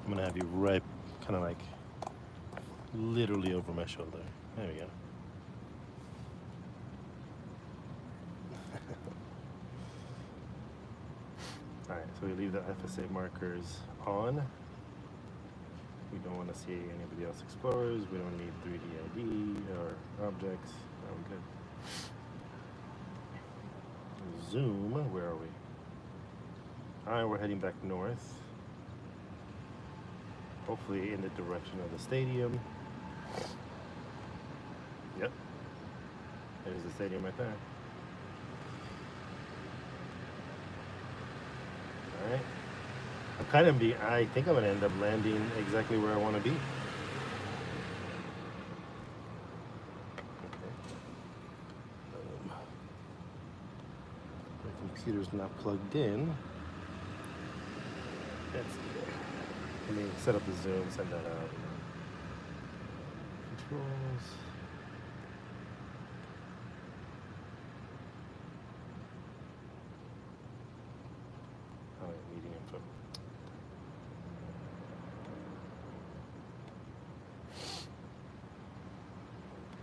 I'm gonna have you right, kind of like literally over my shoulder. There we go. Alright, so we leave the FSA markers on. We don't want to see anybody else explorers. We don't need 3D ID or objects. Oh, good. Zoom, where are we? Alright, we're heading back north. Hopefully in the direction of the stadium. Yep. There's the stadium right there. Alright. I think I'm gonna end up landing exactly where I want to be. My computer's not plugged in. Let's see. Let me set up the zoom, send that out. Controls. Oh, yeah, meeting info.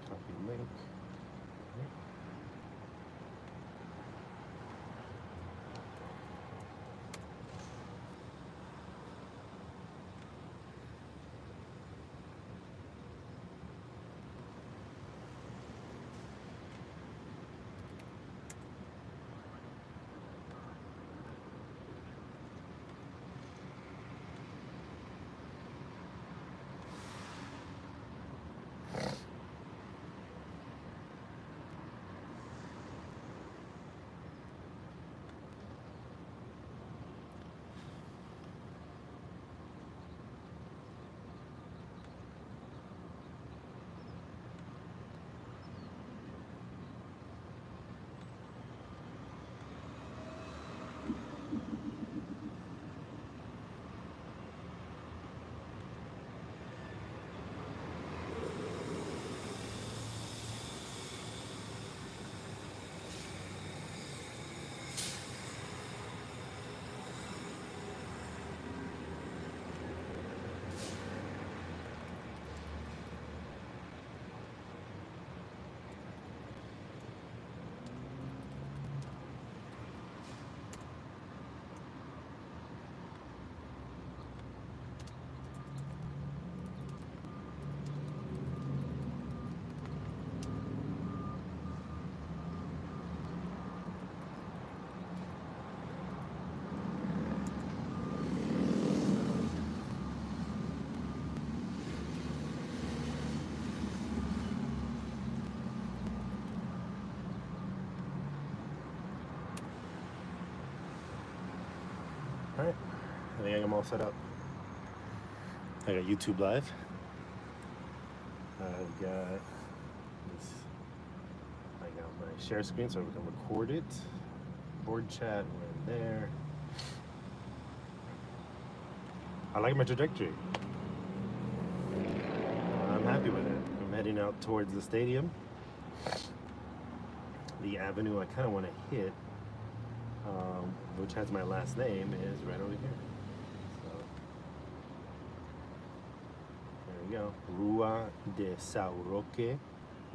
Copy link. Alright, I think I'm all set up. I got YouTube Live. I've got this, I got my share screen so we can record it. Board chat, we're in there. I like my trajectory. I'm happy with it. I'm heading out towards the stadium. The avenue I kind of want to hit, which has my last name, is right over here. So, there we go. Rua de São Roque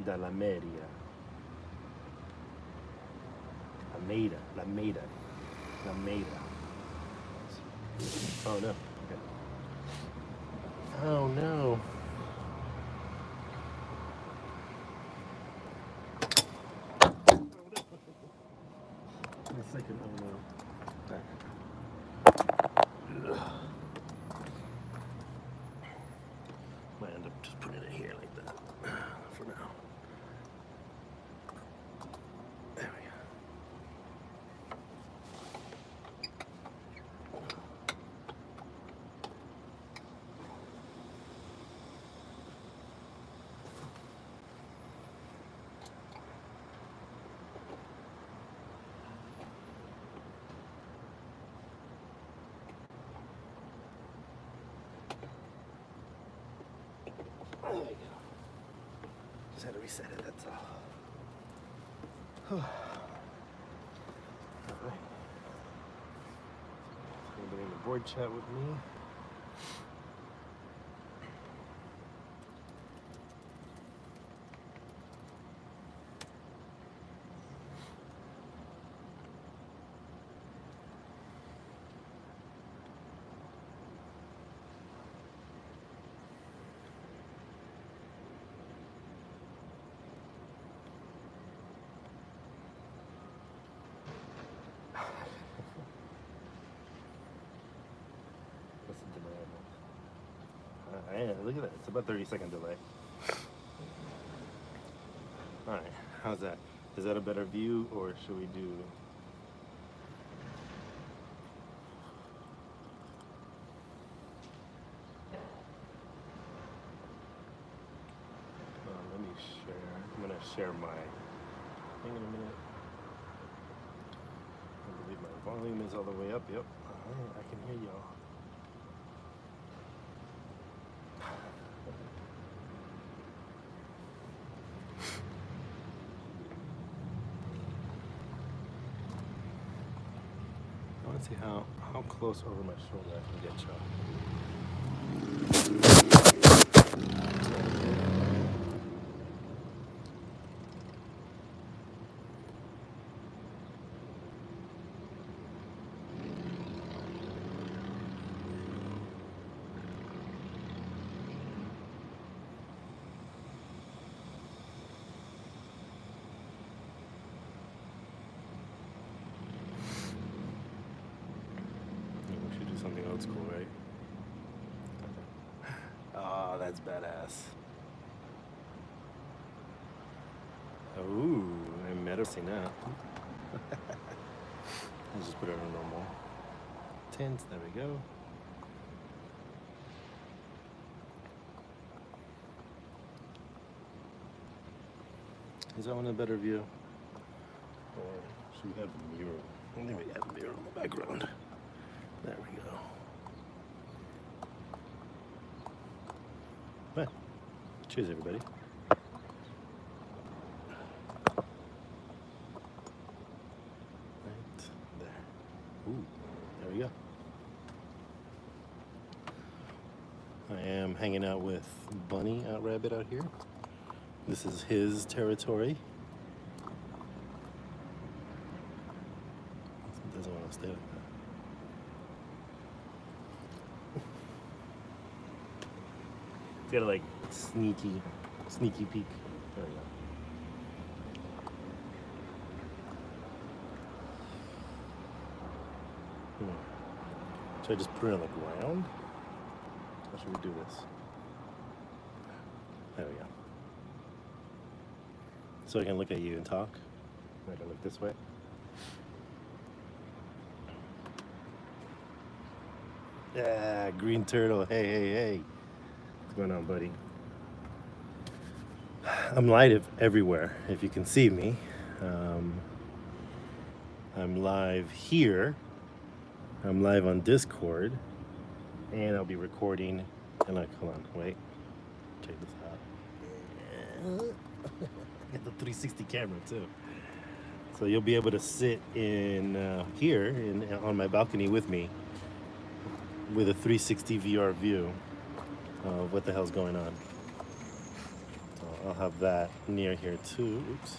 da Lameira. Lameira. Oh no. Okay. Oh no. In a second, oh no. Might end up just putting it here like that for now. There we go. There we go. Just had to reset it, that's all. Alright. Anybody in the board chat with me? Yeah, look at that. It's about 30-second delay. All right, how's that? Is that a better view, or should we do? Let me share. I'm gonna share my thing in a minute. I believe my volume is all the way up. Yep. All right, I can hear y'all. I want to see how close over my shoulder I can get y'all. We should do something old school, right? Oh, that's badass. Ooh, I met her. See now. I'll just put it on normal. Tint, there we go. Is that one a better view? Or should we have a mirror? I think we have a mirror in the background. There we go. Well, cheers, everybody. Right there. Ooh, there we go. I am hanging out with Bunny Rabbit out here. This is his territory. He doesn't want to stay like that. It's got a like sneaky peek. There we go. Should I just put it on the ground? How should we do this? There we go. So I can look at you and talk. I can look this way. Yeah, green turtle. Hey. What's going on, buddy? I'm live everywhere, if you can see me. I'm live here. I'm live on Discord. And I'll be recording. And like, hold on, wait. Check this out. Get the 360 camera too. So you'll be able to sit in here on my balcony with me with a 360 VR view of what the hell's going on. So I'll have that near here too. Oops.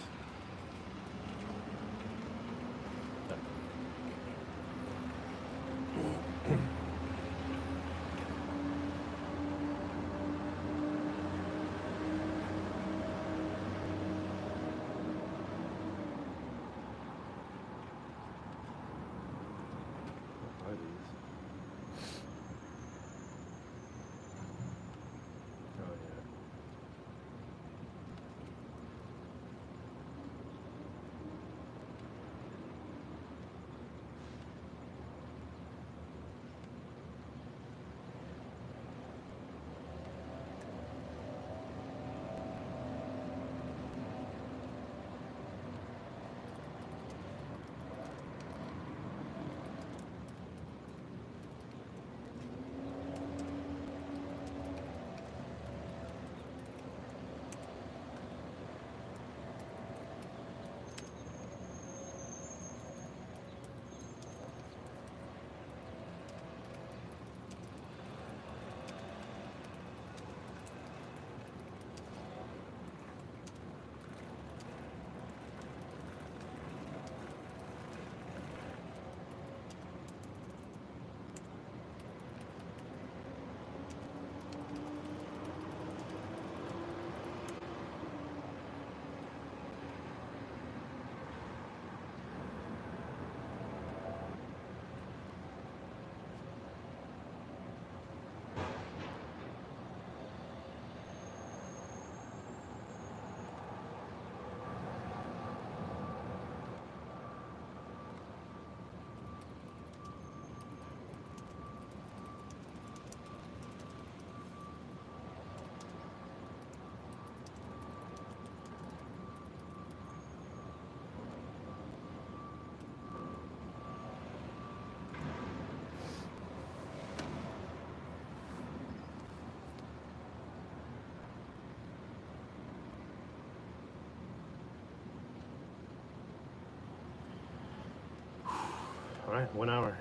right, 1 hour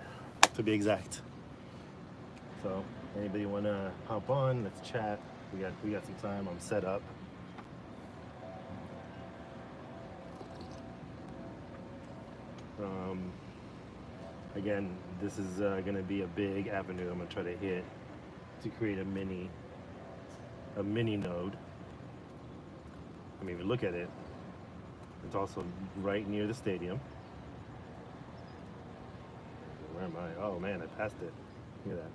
to be exact. So anybody wanna hop on? Let's chat. We got some time. I'm set up. Again, this is gonna be a big avenue I'm gonna try to hit to create a mini node. I mean, if you look at it, it's also right near the stadium. Where am I? Oh man, I passed it. Look at that.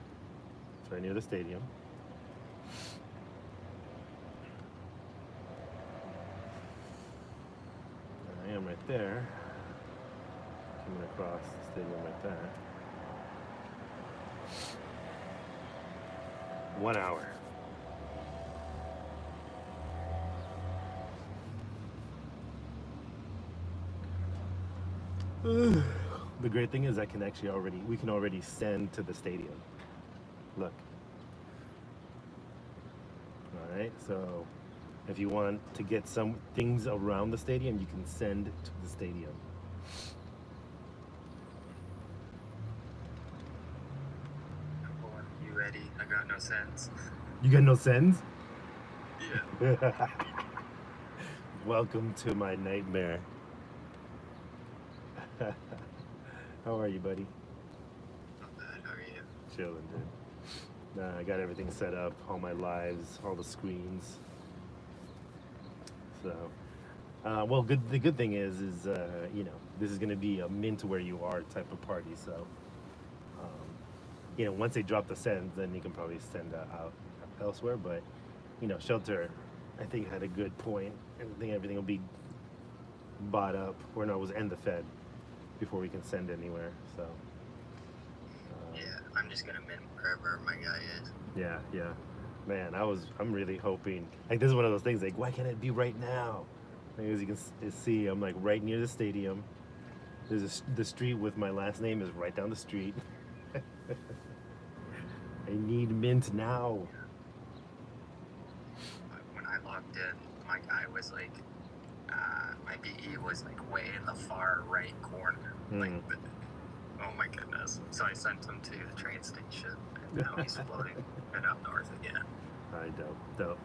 It's right near the stadium. I am right there. Coming across the stadium right there. 1 hour. The great thing is I can actually we can already send to the stadium. Look. All right, so if you want to get some things around the stadium, you can send to the stadium. You ready? I got no sense. You got no sends? Yeah. Welcome to my nightmare. How are you, buddy? Not bad. How are you? Chilling, dude. Nah, I got everything set up, all my lives, all the screens. So, well, the good thing is you know, this is gonna be a mint where you are type of party. So, you know, once they drop the sends, then you can probably send out elsewhere. But, you know, Shelter, I think had a good point. I think everything will be bought up, or no, it was end the Fed before we can send anywhere. So. Yeah, I'm just gonna mint wherever my guy is. Yeah, yeah. Man, I'm really hoping, like, this is one of those things, like, why can't it be right now? Like, as you can see, I'm like right near the stadium. There's the street with my last name is right down the street. I need mint now. When I logged in, my guy was like, my BE was like way in the far right corner. Like, oh my goodness. So I sent him to the train station, and now he's floating right up north again. Alright, dope.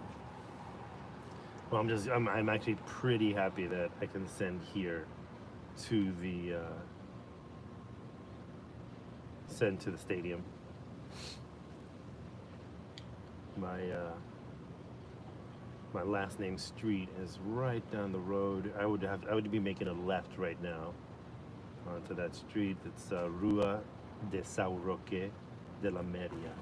Well, I'm actually pretty happy that I can send here to the stadium. My last name street is right down the road. I would be making a left right now onto that street. It's Rua de São Roque de la Meria.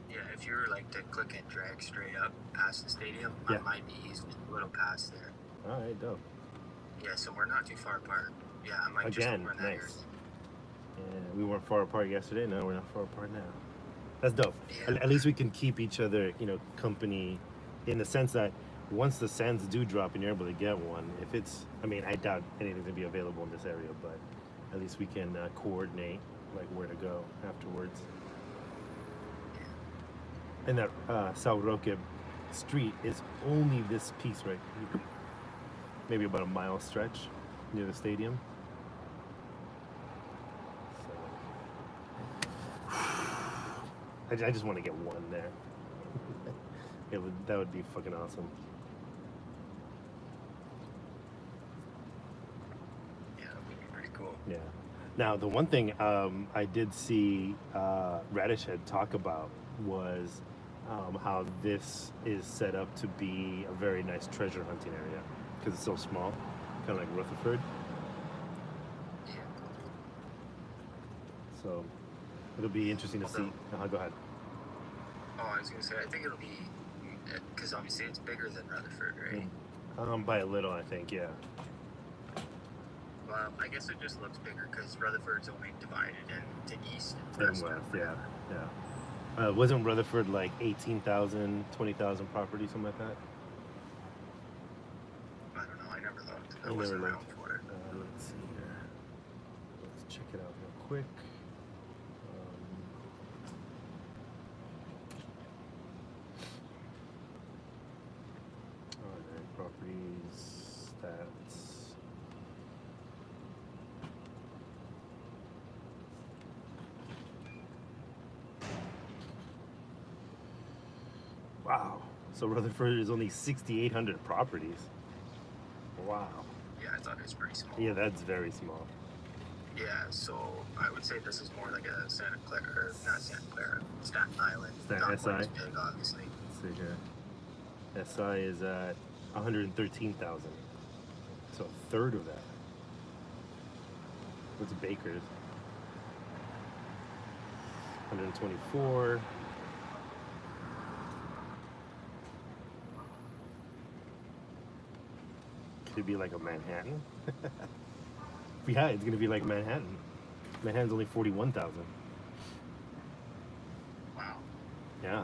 Yeah, if you were like to click and drag straight up past the stadium, Yeah. my BE is just a little past there. All right, dope. Yeah, so we're not too far apart. Yeah, I'm like Again, just over that nice. Yeah, we weren't far apart yesterday. No, we're not far apart now. That's dope. Yeah. At least we can keep each other, you know, company, in the sense that once the sends do drop and you're able to get one, if it's, I mean, I doubt anything's gonna be available in this area, but at least we can coordinate like where to go afterwards. And that São Roque street is only this piece right here, maybe about a mile stretch near the stadium. I just want to get one there. That would be fucking awesome. Yeah, that would be pretty cool. Yeah. Now, the one thing I did see Radish had talk about was how this is set up to be a very nice treasure hunting area because it's so small, kind of like Rutherford. Yeah. So it'll be interesting to see. Go ahead. Oh, I was gonna say, I think it'll be, because obviously it's bigger than Rutherford, right? By a little, I think, yeah. Well, I guess it just looks bigger because Rutherford's only divided into east And west. west, yeah. Wasn't Rutherford like 18,000, 20,000 property, something like that? I don't know, I never looked. I wasn't around for it. Let's see here. Let's check it out real quick. Alright, properties, stats. Wow. So Rutherford is only 6,800 properties. Wow. Yeah, I thought it was pretty small. Yeah, that's very small. Yeah, so I would say this is more like a Santa Clara, or not Santa Clara, Staten Island. Staten Not quite as SI? big, obviously. Let's see here. SI is at 113,000. So a third of that. What's Baker's? 124. Could it be like a Manhattan? Yeah, it's gonna be like Manhattan. Manhattan's only 41,000. Wow. Yeah.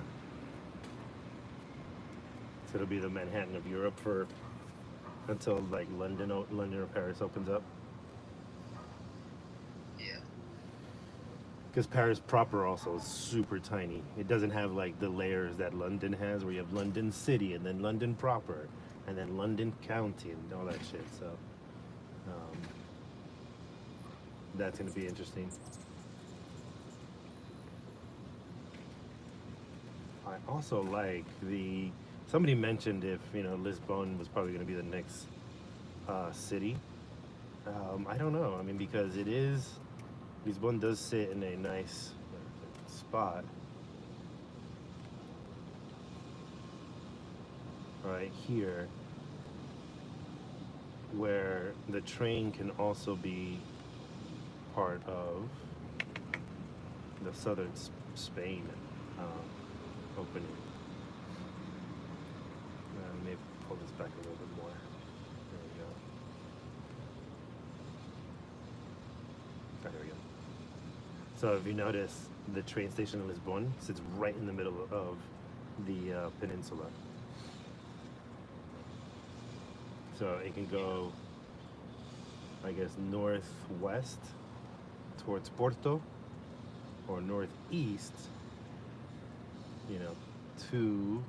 So it'll be the Manhattan of Europe for until like London or Paris opens up. Yeah. Because Paris proper also is super tiny. It doesn't have like the layers that London has, where you have London City and then London proper, and then London County and all that shit. So that's gonna be interesting. I also like somebody mentioned if Lisbon was probably gonna be the next city. I don't know. I mean, because Lisbon does sit in a nice spot right here, where the train can also be part of the southern Spain opening. Maybe pull this back a little bit more. There we go. Oh, there we go. So if you notice, the train station in Lisbon sits right in the middle of the peninsula. So it can go, I guess, northwest towards Porto, or northeast, to,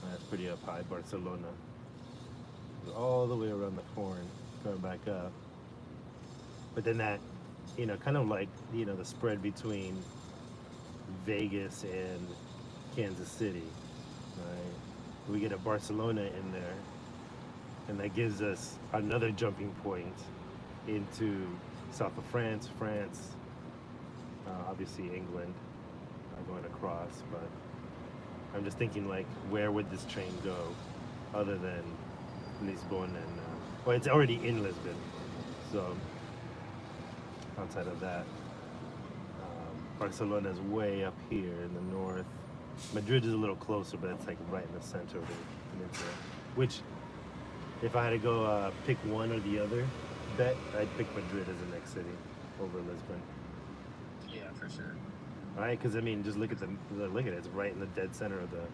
that's pretty up high, Barcelona. All the way around the Horn, going back up. But then that, kind of like, the spread between Vegas and Kansas City, right? We get a Barcelona in there, and that gives us another jumping point into south of France, obviously England, going across. But I'm just thinking, like, where would this train go other than Lisbon and, well, it's already in Lisbon, so outside of that, Barcelona's way up here in the north. Madrid is a little closer, but it's like right in the center of the peninsula. Which, if I had to go pick one or the other bet, I'd pick Madrid as the next city over Lisbon. Yeah, for sure. Right? Because I mean, just look at look at it. It's right in the dead center of the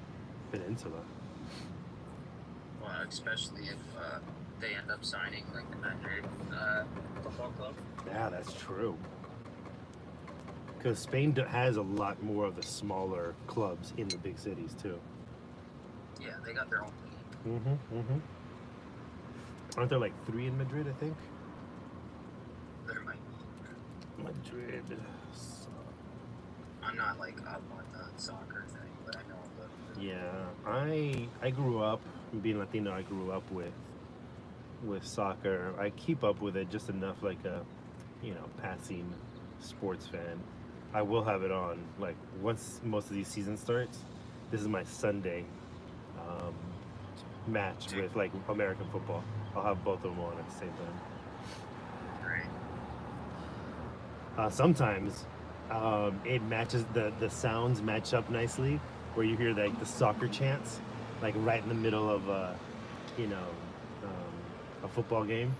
peninsula. Well, especially if they end up signing like the Madrid football club. Yeah, that's true. Because Spain has a lot more of the smaller clubs in the big cities too. Yeah, they got their own league. Aren't there like 3 in Madrid, I think? There might be. Madrid. I'm not like up on the soccer thing, but I know a little bit. Yeah, I grew up, being Latino, I grew up with soccer. I keep up with it just enough, like a, passing sports fan. I will have it on, like, once most of these seasons starts. This is my Sunday match with, like, American football. I'll have both of them on at the same time. Great. Sometimes it matches, the sounds match up nicely, where you hear like the soccer chants, like right in the middle of a football game.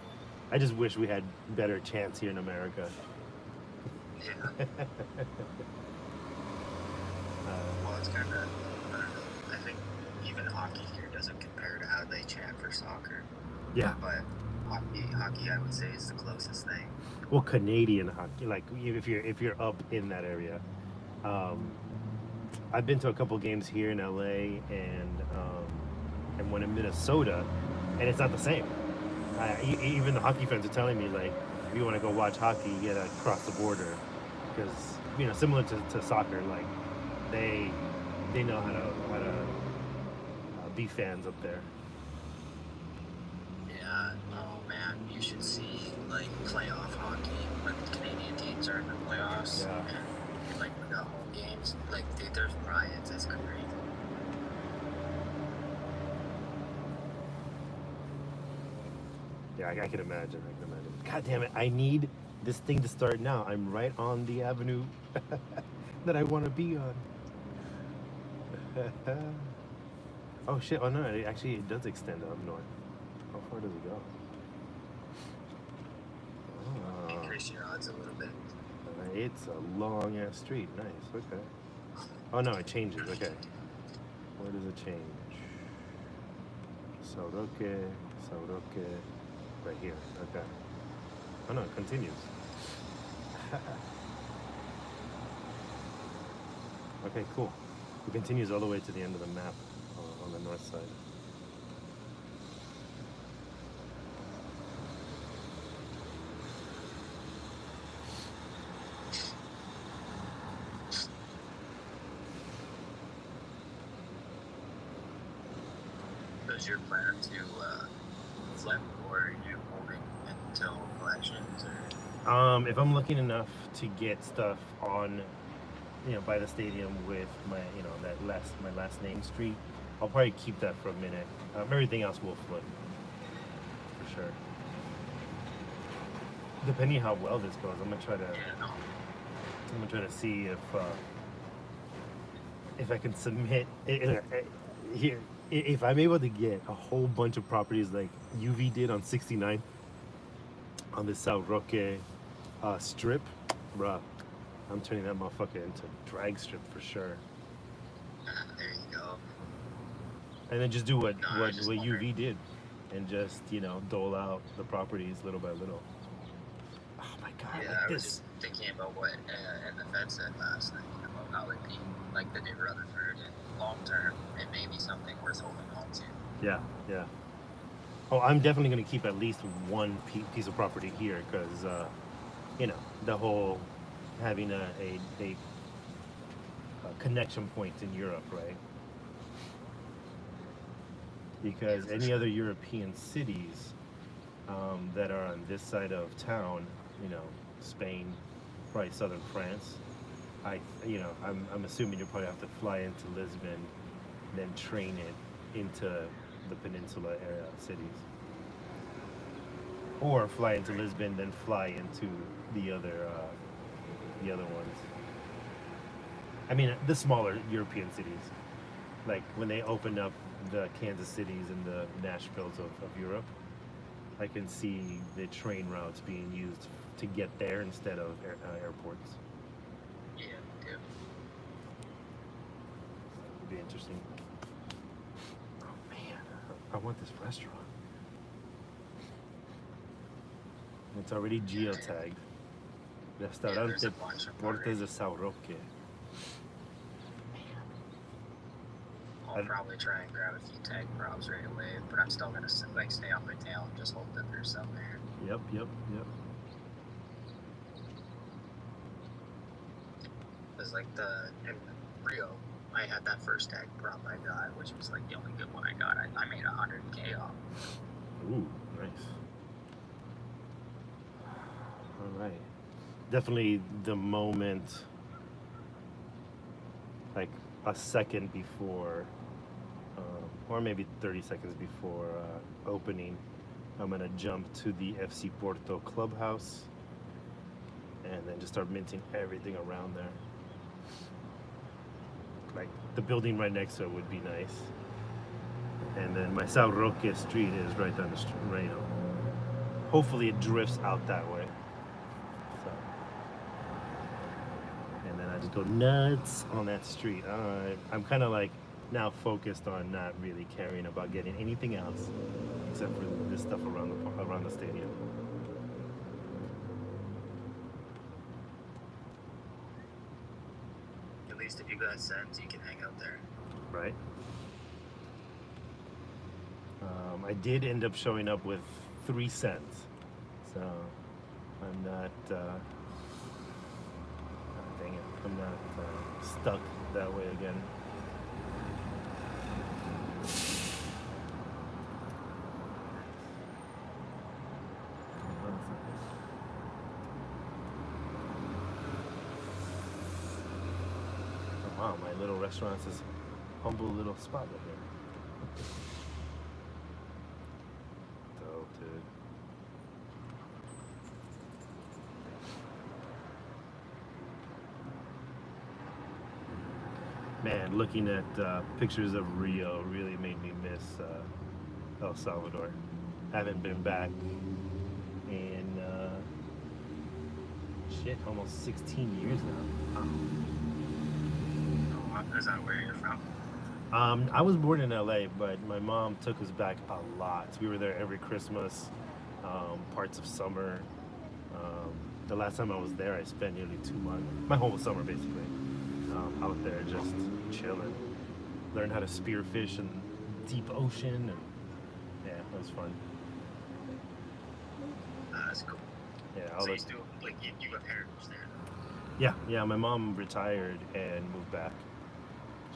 I just wish we had better chants here in America. Yeah. Well, it's kind of, I think even hockey here doesn't compare to how they chant for soccer. Yeah. But hockey, I would say, is the closest thing. Well, Canadian hockey, like if you're up in that area. I've been to a couple games here in LA and one in Minnesota, and it's not the same. Even the hockey fans are telling me, like, if you want to go watch hockey, you gotta cross the border, because you know, similar to soccer. Like they know how to be fans up there. Yeah. Oh man, you should see like playoff hockey when Canadian teams are in the playoffs. Yeah. And like the home games. Like, dude, there's riots. It's crazy. Yeah, I can imagine. God damn it! I need this thing to start now. I'm right on the avenue that I want to be on. Oh shit! Oh no! It does extend up north. How far does it go? Oh, Increase your odds a little bit. it's a long ass street. Nice. Okay. Oh no! It changes. Okay. Where does it change? Sauroque. Right here. Okay. Oh no! It continues. Okay, cool. It continues all the way to the end of the map on the north side. So is your plan to flip, or are you holding until elections? Or If I'm looking enough to get stuff on, you know, by the stadium with my, you know, my last name street, I'll probably keep that for a minute. Everything else will flip, for sure. Depending how well this goes, I'm gonna try to see if I can submit here. If I'm able to get a whole bunch of properties like UV did on 69 on the Sao Roque strip, bruh, I'm turning that motherfucker into drag strip for sure. there you go. And then just do what just UV did, and just, you know, dole out the properties little by little. Oh my god, Yeah, like I was this. just thinking about what and the Fed said last night about how it'd be like the new Rutherford, and long term it may be something worth holding on to. Yeah. Oh, I'm definitely going to keep at least one piece of property here because, you know, the whole having a connection point in Europe, right? Because any other European cities that are on this side of town, you know, Spain, probably southern France, I'm assuming you'll probably have to fly into Lisbon, then train it into the peninsula area cities, or fly into Lisbon, then fly into the other ones. I mean, the smaller European cities, like when they opened up the Kansas cities and the Nashvilles of Europe, I can see the train routes being used to get there instead of airports. Yeah, yeah. It'd be interesting. Oh man, I want this restaurant. It's already geotagged. Restaurante Porto de Sao Roque. I'll probably try and grab a few tag props right away, but I'm still gonna stay on my tail and just hope that there's some there. Yep. Because like in Rio, I had that first tag prop I got, which was like the only good one I got. I made 100K off. Ooh, nice. All right. Definitely the moment, like a second before, or maybe 30 seconds before opening, I'm gonna jump to the FC Porto clubhouse and then just start minting everything around there. Like the building right next to it would be nice. And then my Sao Roque street is right down the street, right, you know. Hopefully it drifts out that way. So, and then I just go nuts on that street. I'm kind of like now focused on not really caring about getting anything else except for this stuff around the stadium. At least if you got cents, you can hang out there. Right. I did end up showing up with 3 cents, so I'm not. Oh, dang it. I'm not stuck that way again. Oh, wow, my little restaurant's this humble little spot right here. Dope, dude. Man, looking at pictures of Rio really made me miss El Salvador. Haven't been back in shit, almost 16 years now. Is that where you're from? I was born in LA, but my mom took us back a lot. We were there every Christmas, parts of summer. The last time I was there, I spent nearly 2 months, my whole summer basically, out there just chilling. Learned how to spearfish in deep ocean, and yeah, it was fun. That's cool. Yeah, So you still, like, you have heritage there? yeah. My mom retired and moved back.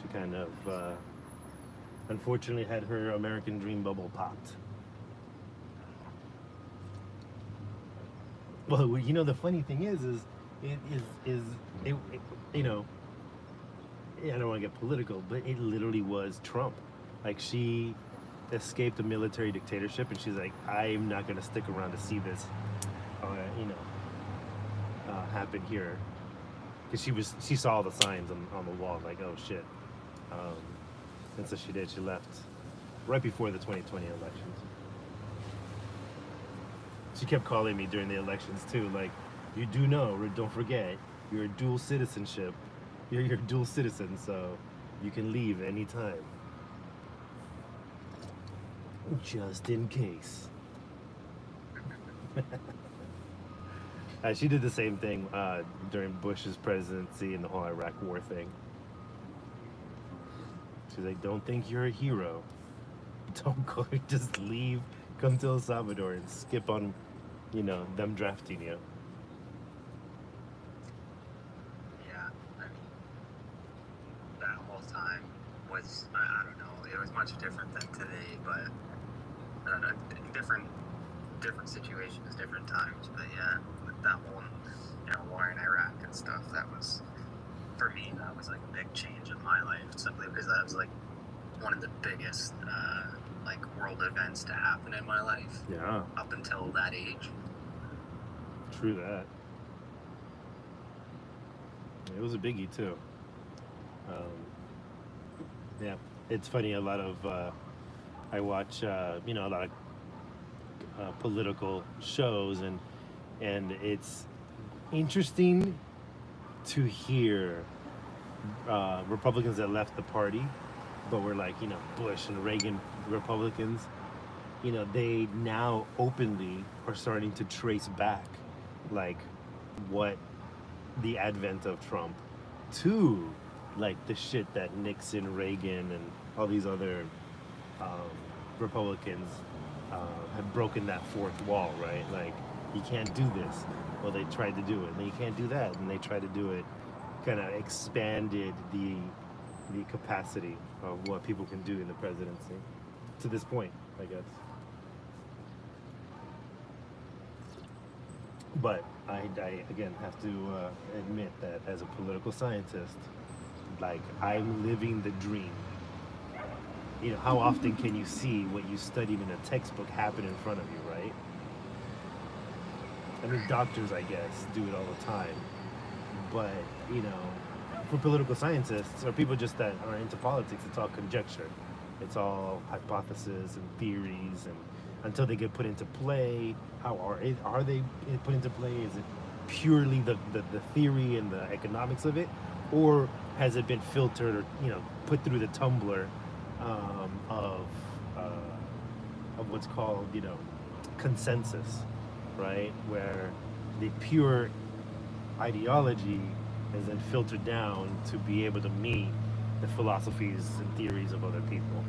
She kind of, unfortunately, had her American dream bubble popped. Well, you know, the funny thing is it, you know, I don't want to get political, but it literally was Trump. Like, she escaped a military dictatorship, and she's like, I'm not going to stick around to see this, happen here. Because she saw all the signs on the wall, like, oh shit. And so she did. She left right before the 2020 elections. She kept calling me during the elections too, like, you do know, don't forget, you're a dual citizenship. You're a dual citizen, so you can leave anytime. Just in case. She did the same thing during Bush's presidency and the whole Iraq war thing. She's like, don't think you're a hero. Don't go, just leave, come to El Salvador and skip on, them drafting you. Yeah, I mean, that whole time was, I don't know, it was much different than today, but different situations, different times. But yeah, that whole, war in Iraq and stuff, that was, for me, that was like a big change in my life, simply because that was like one of the biggest world events to happen in my life. Yeah. Up until that age. True that. It was a biggie too. Yeah, it's funny. A lot of I watch a lot of political shows, and it's interesting to hear Republicans that left the party, but were like Bush and Reagan Republicans. They now openly are starting to trace back, like, what the advent of Trump to, like, the shit that Nixon, Reagan, and all these other Republicans had broken that fourth wall, right? Like, you can't do this. Well, they tried to do it. And then you can't do that. And they tried to do it. Kind of expanded the capacity of what people can do in the presidency to this point, I guess. But I again have to admit that as a political scientist, like, I'm living the dream. How often can you see what you studied in a textbook happen in front of you, right? I mean, doctors, I guess, do it all the time. But, for political scientists or people just that are into politics, it's all conjecture. It's all hypotheses and theories, and until they get put into play, how are they put into play? Is it purely the theory and the economics of it, or has it been filtered or put through the tumbler of what's called consensus, right? Where the pure ideology is then filtered down to be able to meet the philosophies and theories of other people.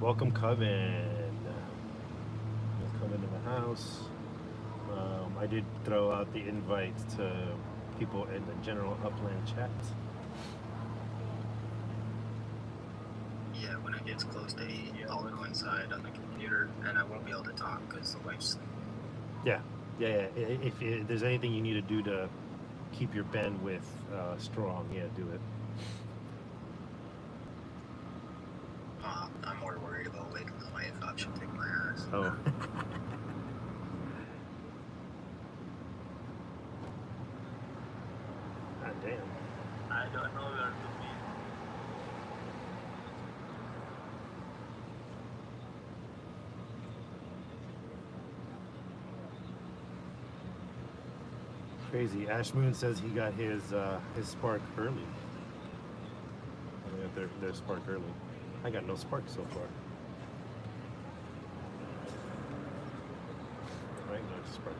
Welcome, Coven. Welcome come into the house. I did throw out the invites to people in the general Upland chat. Yeah, when it gets close to 8, I'll go inside on the computer, and I won't be able to talk because the wife's sleeping. Yeah. If there's anything you need to do to keep your bandwidth strong, yeah, do it. I'm more worried about waking the wife up. She'll take my ass. Oh. God damn. I don't know where to be. Crazy. Ash Moon says he got his spark early. They got their spark early. I got no spark so far. Right, no spark.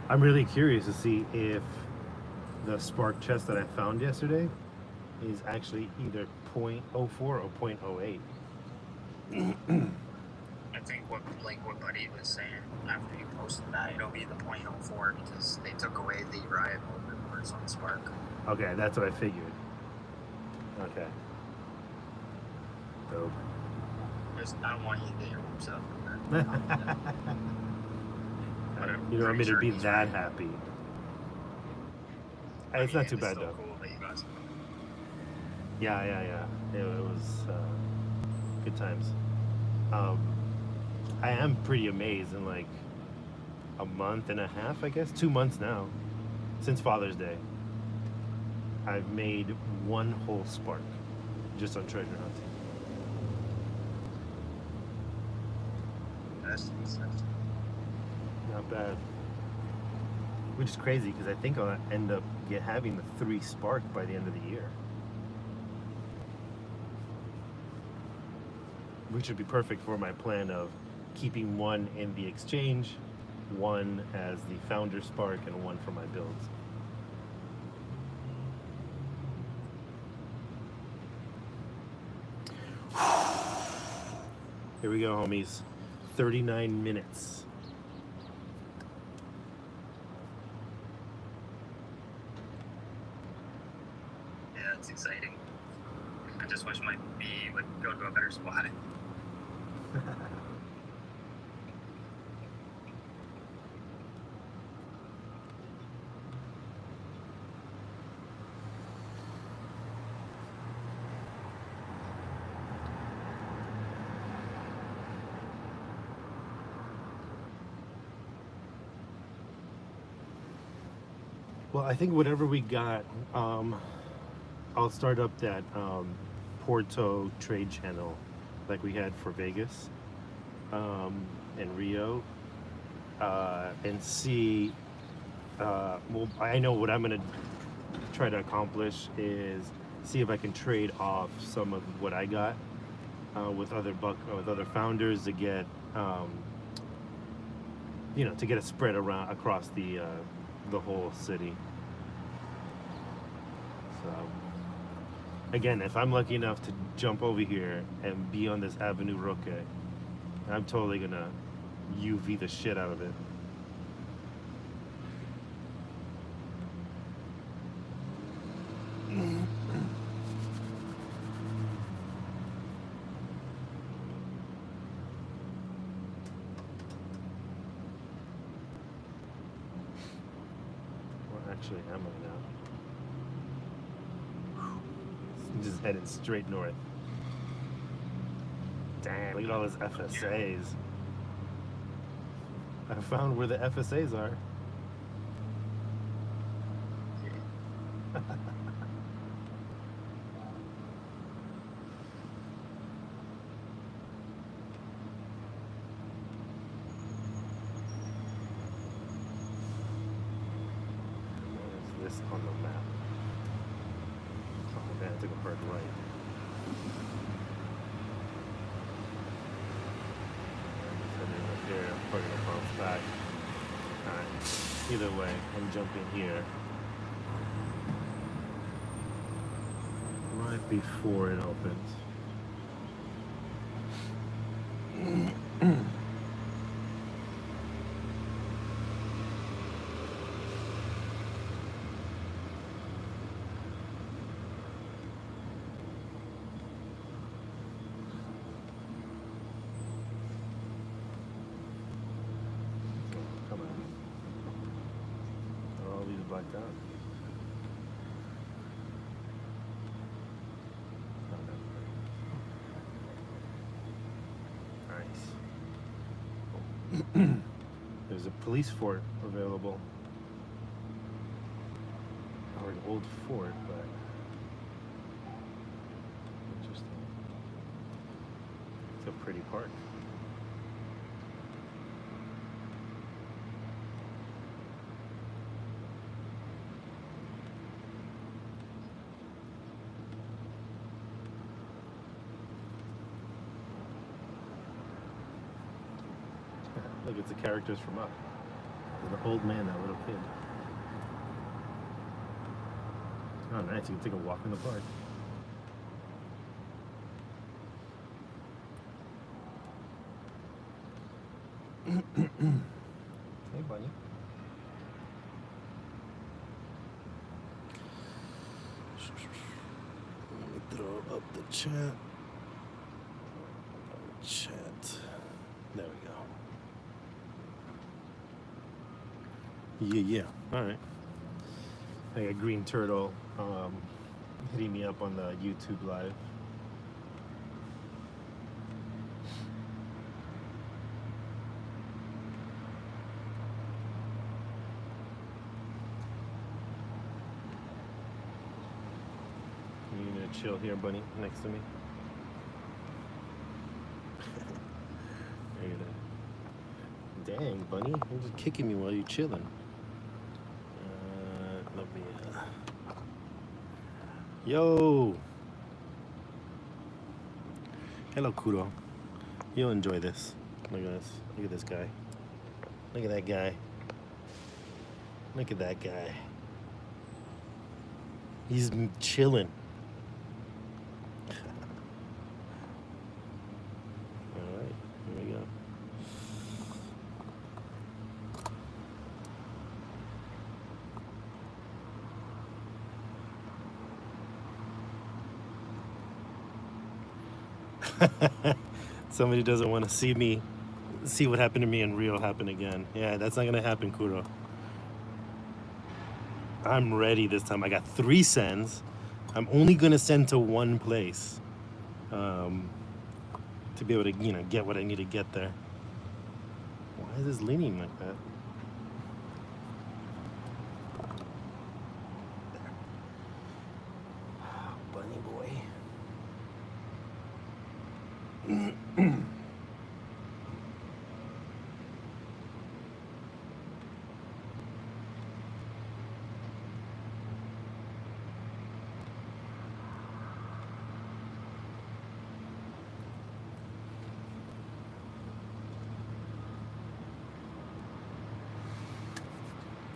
I'm really curious to see if the spark chest that I found yesterday is actually either 0.04 or 0.08. I think what Buddy was saying after you posted that, it'll be the 0.04 because they took away the rival reports on Spark. Okay, that's what I figured. Okay. Dope. I don't want you to get your hopes up. You don't want me to be that happy. It's not too bad still though. Cool that you got some. Yeah. It was good times. I am pretty amazed in like a month and a half, I guess, 2 months now, since Father's Day. I've made one whole spark just on treasure hunting. That's Not bad. Which is crazy because I think I'll end up having the 3 spark by the end of the year. Which would be perfect for my plan of keeping one in the exchange, one as the founder spark, and one for my builds. Here we go, homies. 39 minutes. Yeah, it's exciting. I just wish my bee would go to a better spot. Well, I think whatever we got, I'll start up that Porto trade channel like we had for Vegas and Rio and see, well, I know what I'm going to try to accomplish is see if I can trade off some of what I got with other founders to get, to get a spread across the whole city. So again, if I'm lucky enough to jump over here and be on this Avenue Roque, I'm totally gonna UV the shit out of it. Actually, am I now? Just headed straight north. Damn, look at all those FSAs. I found where the FSAs are. This on the map. Oh man, I took a hard right. Heading up there, I'm probably gonna bounce back. Alright. Either way, I'm jumping here. Right before it opens. done. Oh, nice. There's a police fort available. Or an old fort, but interesting. It's a pretty park. Look, it's the characters from Up. The old man, that little kid. Oh, nice. You can take a walk in the park. Hey, bunny. Let me throw up the chat. There we go. Yeah. All right. I got Green Turtle hitting me up on the YouTube live. You gonna chill here, bunny, next to me? Dang, bunny, you're just kicking me while you're chilling. Let me. Yo. Hello, Kudo. You'll enjoy this. Look at this. Look at this guy. Look at that guy. Look at that guy. He's chilling. All right, here we go. Somebody doesn't want to see what happened to me in real happen again. Yeah, that's not gonna happen, Kuro. I'm ready this time. I got 3 sends. I'm only gonna send to one place to be able to, get what I need to get there. Why is this leaning like that? Bunny boy.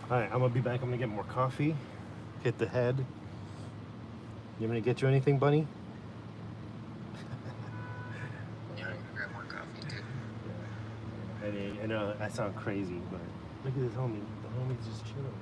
All right, I'm gonna be back. I'm gonna get more coffee, hit the head. You want me to get you anything, bunny? Yeah, I can grab more coffee too. Yeah. I know I sound crazy, but look at this homie. The homie's just chilling.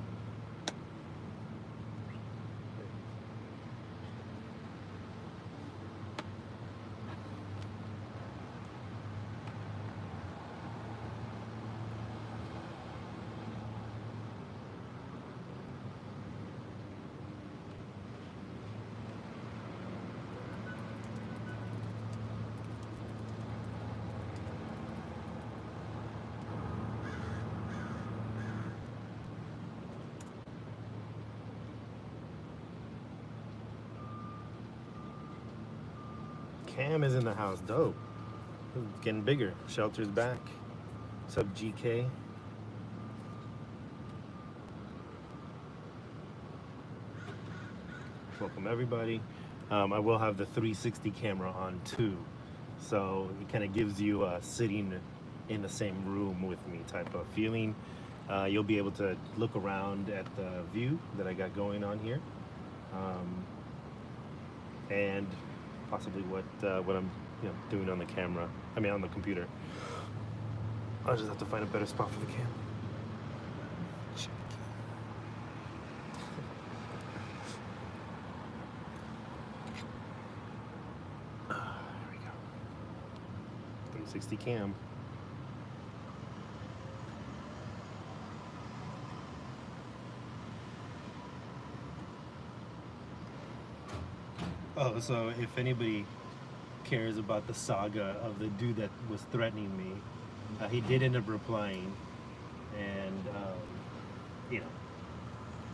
Cam is in the house. Dope. It's getting bigger. Shelter's back. What's up, GK? Welcome, everybody. I will have the 360 camera on too. So it kind of gives you a sitting in the same room with me type of feeling. You'll be able to look around at the view that I got going on here. And possibly what I'm doing on the camera. I mean on the computer. I'll just have to find a better spot for the cam. There we go. 360 cam. Oh, so if anybody cares about the saga of the dude that was threatening me, he did end up replying, and you know,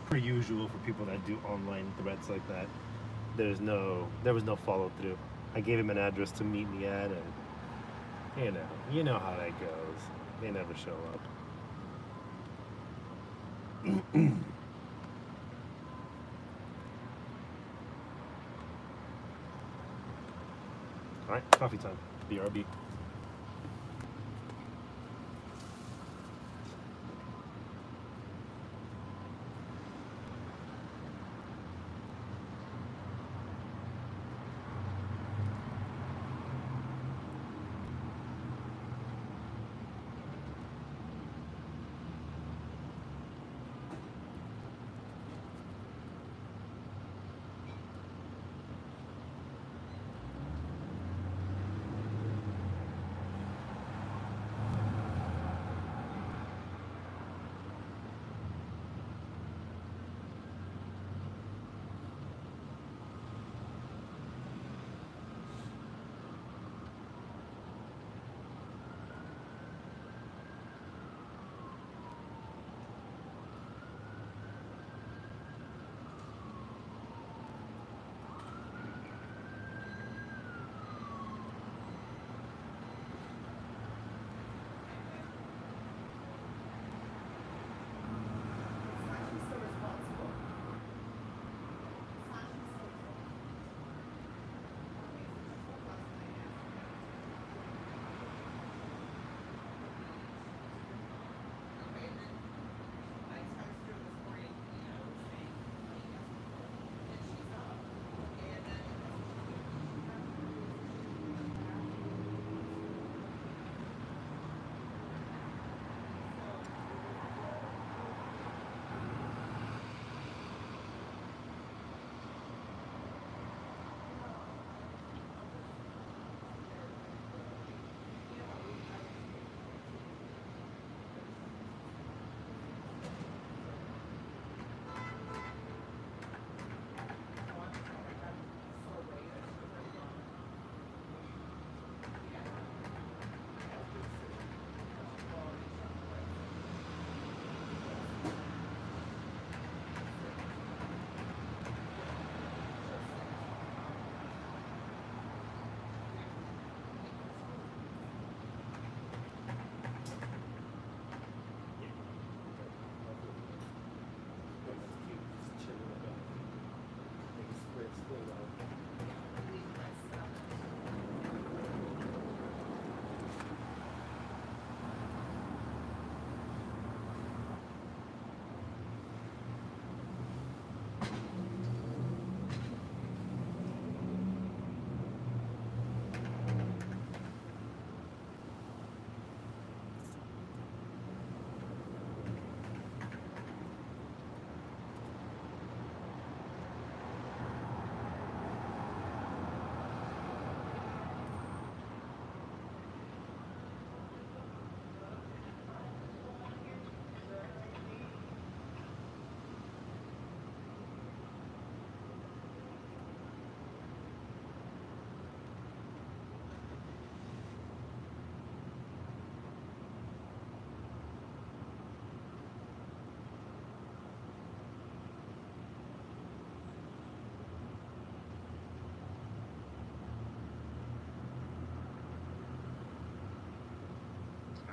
per usual for people that do online threats like that, there was no follow through. I gave him an address to meet me at, and you know how that goes. They never show up. All right, coffee time. BRB.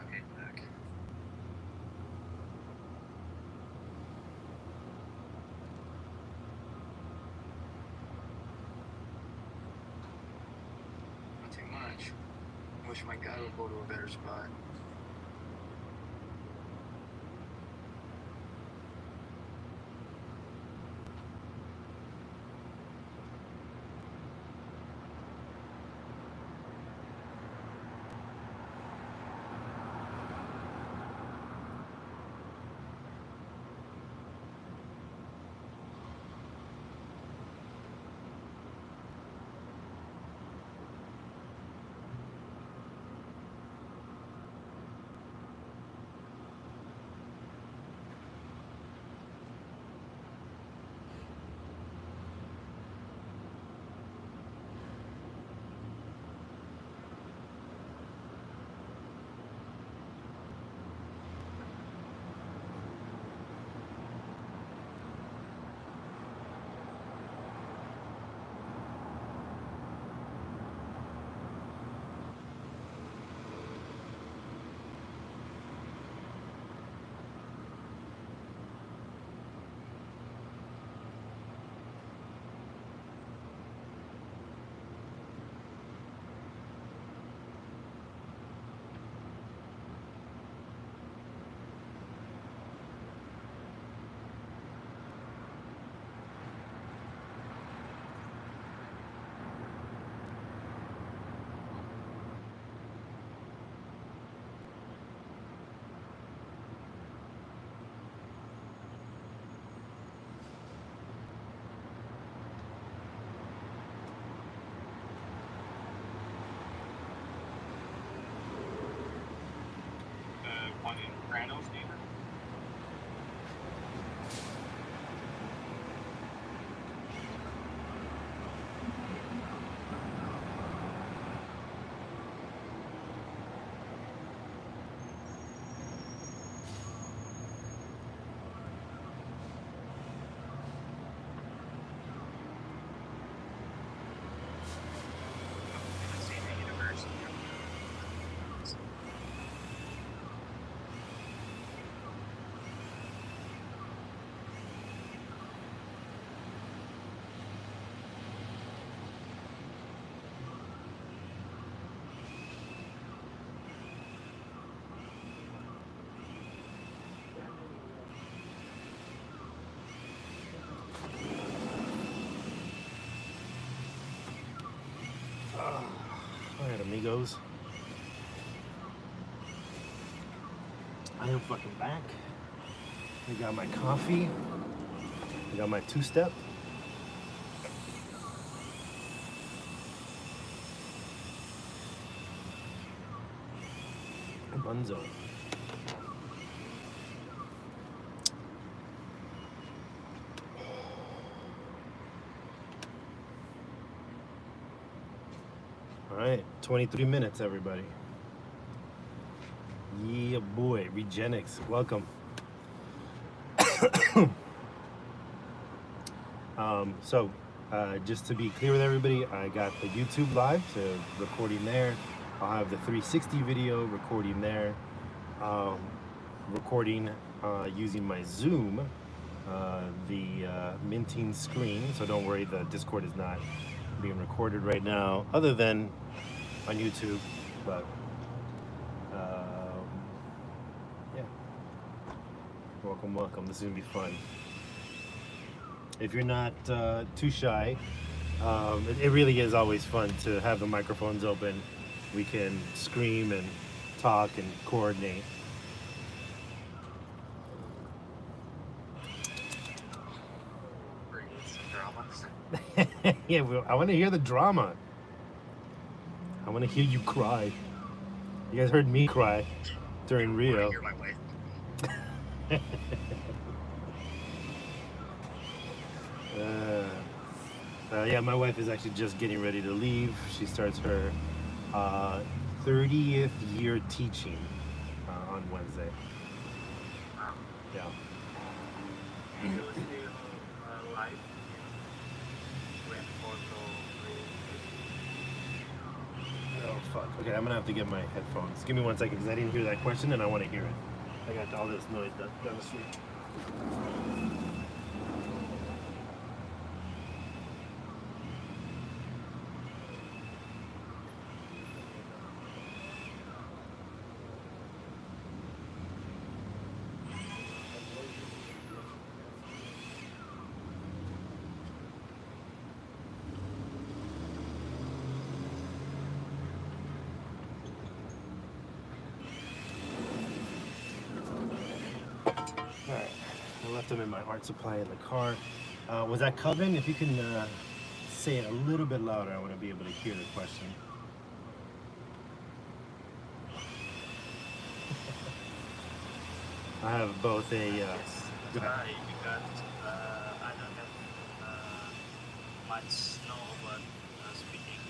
Okay, back. Not too much. Wish my guy would go to a better spot. Alright, amigos. I am fucking back. I got my coffee. I got my two-step. Bunzo. All right, 23 minutes, everybody. Yeah, boy, Regenix, welcome. Just to be clear with everybody, I got the YouTube live, so recording there. I'll have the 360 video recording there. Recording using my Zoom, the minting screen. So don't worry, the Discord is not being recorded right now, other than on YouTube. But yeah, welcome, welcome. This is gonna be fun. If you're not too shy, it really is always fun to have the microphones open. We can scream and talk and coordinate. Yeah, well, I want to hear the drama. I want to hear you cry. You guys heard me cry during Rio. Hear my wife. Yeah, my wife is actually just getting ready to leave. She starts her 30th year teaching on Wednesday. Wow. Yeah. You still live when Porto Oh, fuck. Okay, I'm gonna have to get my headphones. Give me 1 second, because I didn't hear that question and I want to hear it. I got all this noise down the street. Alright, I left them in my art supply in the car. Was that Coven? If you can say it a little bit louder, I want to be able to hear the question. I have both a... yes. Go ahead. Because I don't have much know about speaking.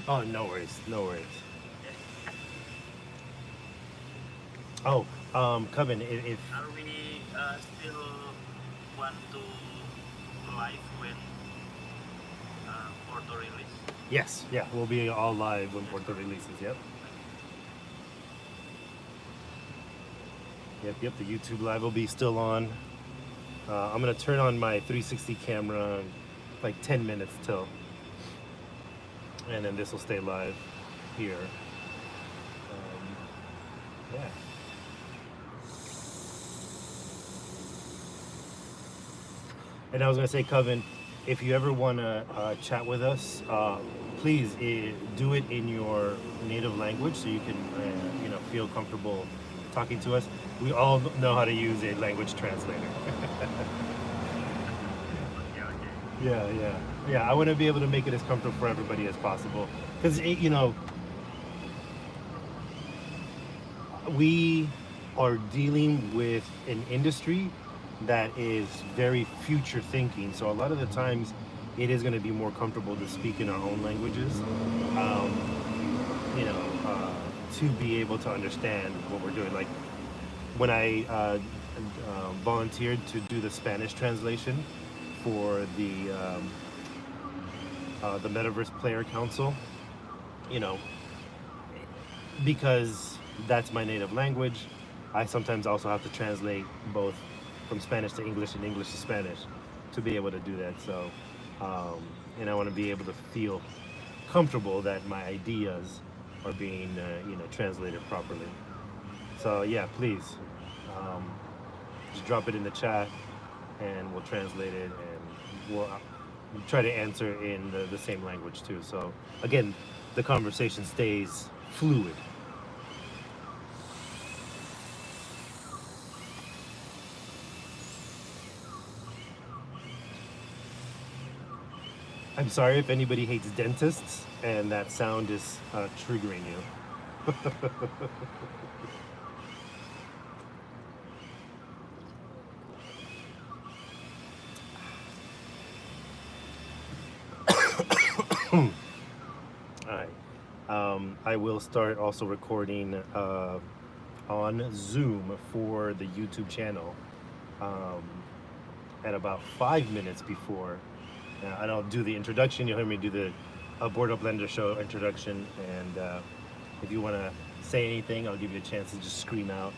Oh, no worries, no worries. Oh, Coven, if Are we still want to live when Porto release? yes, yeah, we'll be all live when Porto releases. Yep. Yep, the YouTube live will be still on. I'm gonna turn on my 360 camera in like 10 minutes till, and then this will stay live here. Yeah. And I was gonna say, Coven, if you ever wanna chat with us, please do it in your native language so you can, feel comfortable talking to us. We all know how to use a language translator. Yeah. I want to be able to make it as comfortable for everybody as possible, because we are dealing with an industry that is very future thinking. So a lot of the times, it is going to be more comfortable to speak in our own languages, you know, to be able to understand what we're doing. Like when I volunteered to do the Spanish translation for the Metaverse Player Council, you know, because that's my native language, I sometimes also have to translate both from Spanish to English and English to Spanish to be able to do that. So, and I want to be able to feel comfortable that my ideas are being, translated properly. So yeah, please, um, just drop it in the chat, and we'll translate it, and we'll try to answer in the same language too. So again, the conversation stays fluid. I'm sorry if anybody hates dentists and that sound is triggering you. All right. I will start also recording on Zoom for the YouTube channel um, at about 5 minutes before. And I'll do the introduction. You'll hear me do the Board Uplander show introduction. And if you want to say anything, I'll give you a chance to just scream out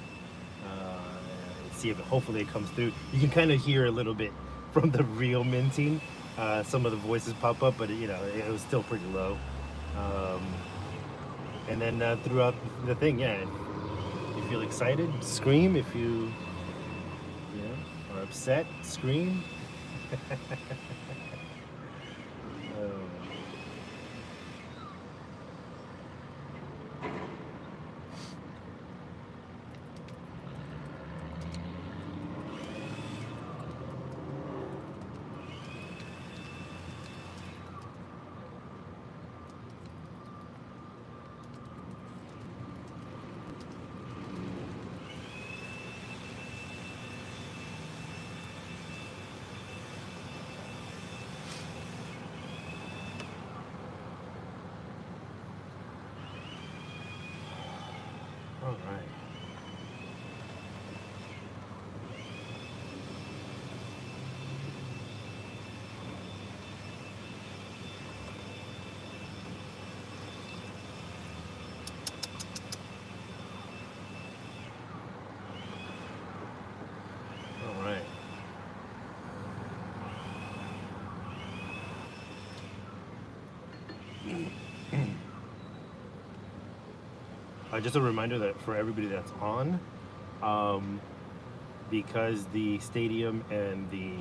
and see if hopefully it comes through. You can kind of hear a little bit from the real minting. Some of the voices pop up, but it was still pretty low. And then throughout the thing, yeah, if you feel excited, scream. If you are upset, scream. Um, all right. All right. Just a reminder that for everybody that's on, um, because the stadium and the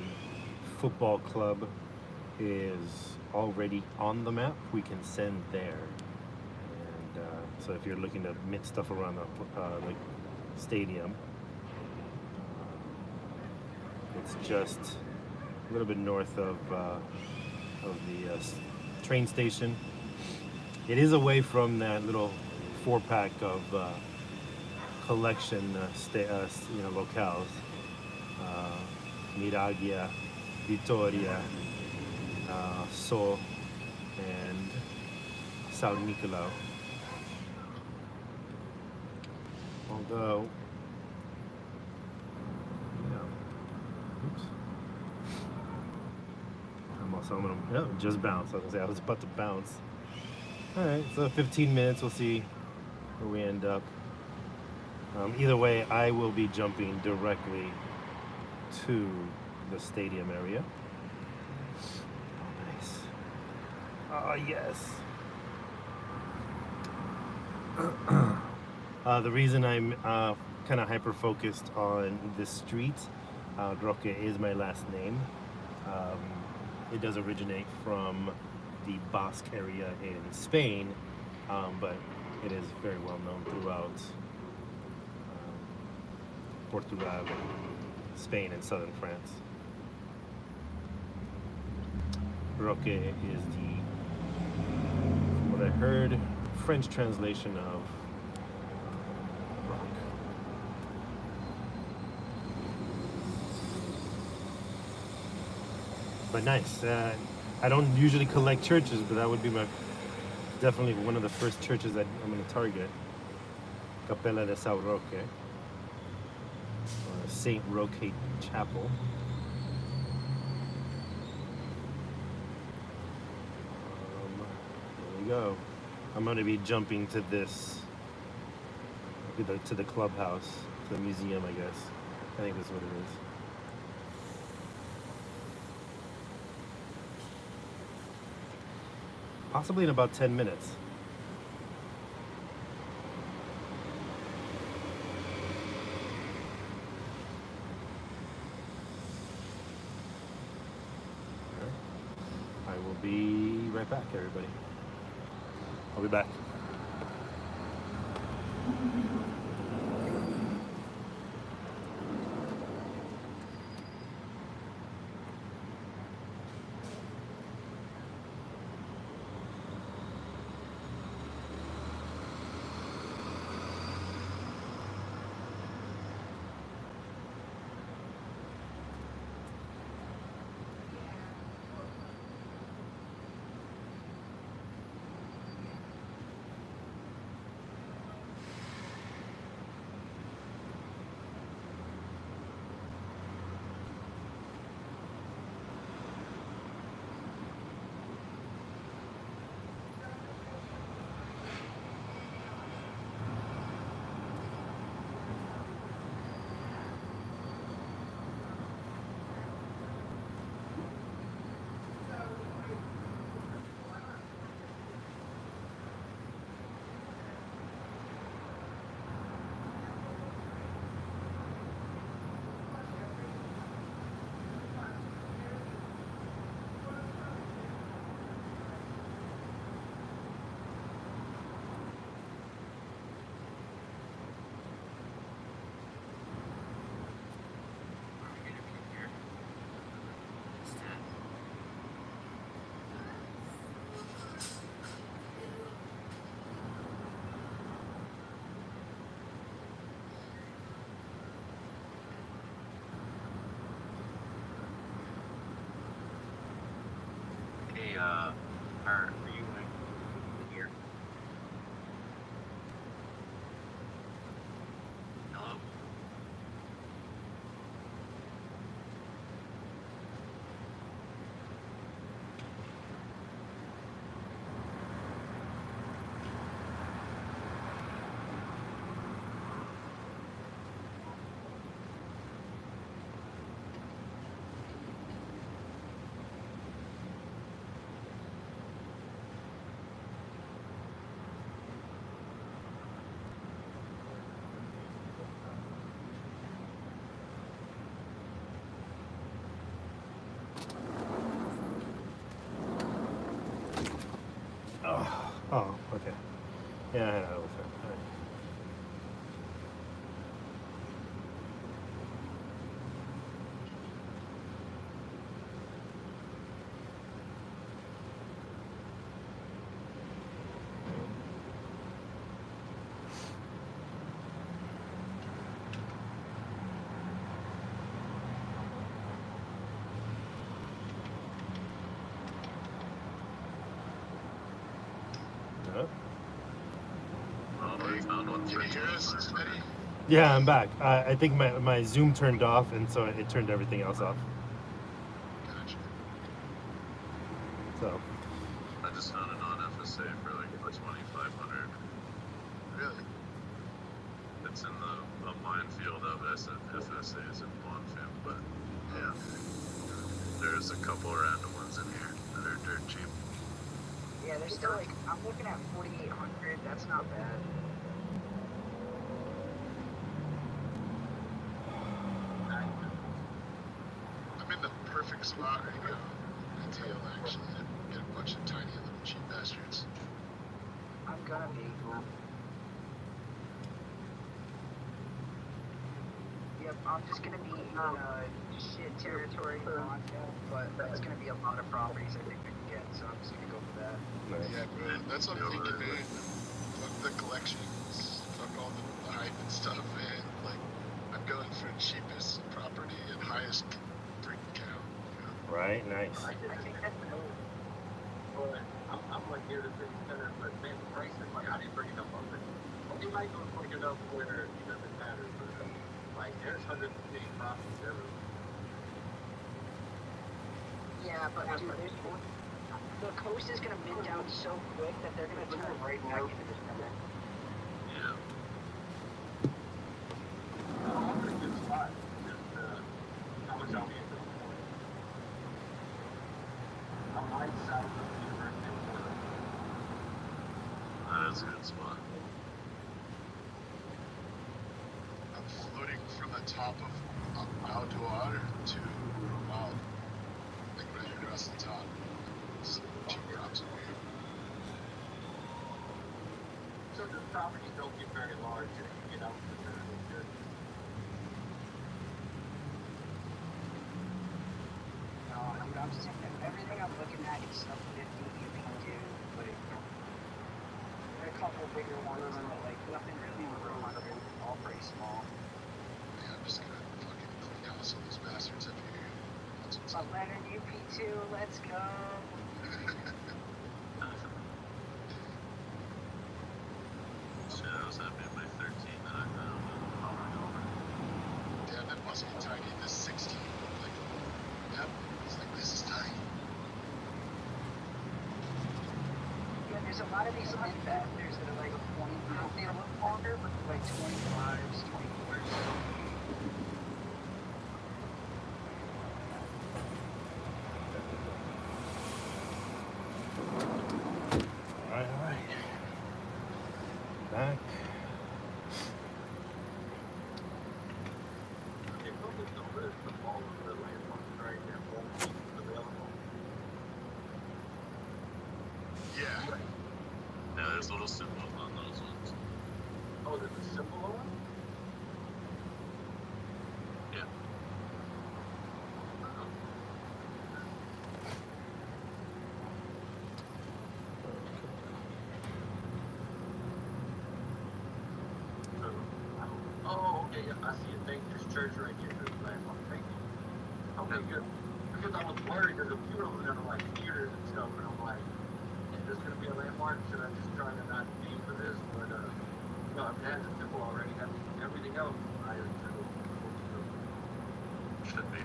football club is already on the map, we can send there. And so if you're looking to mint stuff around the like stadium, it's just a little bit north of the train station. It is away from that little 4-pack of collection locales. Miraglia, Vitoria, So, and San Nicolau. Although, oops. I'm gonna just bounce. I was gonna say I was about to bounce. All right, so 15 minutes. We'll see where we end up. Either way, I will be jumping directly to the stadium area. Oh, nice. Oh, yes. The reason I'm kind of hyper-focused on this street, Roque is my last name. It does originate from the Basque area in Spain, but it is very well known throughout Portugal, Spain, and southern France. Roque is from what I heard, French translation of rock. But nice. I don't usually collect churches, but that would be definitely one of the first churches that I'm going to target. Capella de Sao Roque, Saint Roque Chapel. There we go. I'm going to be jumping to this, to the clubhouse, to the museum, I guess. I think that's what it is. Possibly in about 10 minutes. I will be right back, everybody. I'll be back. Hey, are you like here? Hello? Oh, okay. Yeah, I know. All right. Yeah. Can you hear us, Eddie? Yeah, I'm back. I think my Zoom turned off, and so it turned everything else off. Gotcha. So, I just found a non-FSA for like 2,500. Really? It's in the minefield of FSAs in Bonfim, but yeah, there's a couple random ones in here that are dirt cheap. Yeah, they're still like, I'm looking at 4,800. That's not bad. I'm in the perfect spot right now. Retail, actually. I get a bunch of tiny little cheap bastards. I'm gonna be. Yep, I'm just gonna be in shit territory for Montana, but it's gonna be a lot of properties I think we can get, so I'm just gonna go for that. nice. Yeah, bro. That's what I'm thinking, man. Fuck the collections. Fuck all the hype and stuff, man. Like, I'm going for cheapest property and highest freak count. You know? Right, nice. I think that's the move. But I'm like near the city center, but man, the price is like, how do you bring it up on it? He might go quick enough where it doesn't matter, but like there's hundreds of big properties everywhere. Yeah, but dude, the coast is gonna mid down so quick that they're gonna turn right back into this center. Yeah. I'm in a good spot. Just how much I'll be into the point. I'm right south of the University of Porto. That is a good spot. I'm floating from the top of Outdoor to Romal. Like right across the top. It's 2 drops away. So the properties don't get very large, and you get out to the good. No, dude, I'm sick of everything I'm looking at is sub 50 you can do, like, there are a couple bigger ones, but like nothing really over 100, all pretty small. Yeah, I'm just gonna fucking clean house all these bastards up here. That's what's up. Uplander UP2, let's go. Shit, I was happy with my 13 that I found. Damn, that must be tiny. This 16. Like, yep. It's like, this is tiny. Yeah, there's a lot of these Infathers that are like 20, they look longer, but they're like 25s, 24s. Alright. Back. They probably don't list the all of the landmarks right there, both available. Yeah. Yeah, there's little symbols on those ones. Oh, there's a symbol on them? Yeah. Oh, okay, yeah, I see it. Thank you. There's church right here. There's a landmark. Thank you. Okay, good. Because I was worried there's a few of them that are like theaters and stuff, and I'm like, is this gonna be a landmark? Should I just try to not aim for this? But no, it has a symbol already. Everything else I assume should be.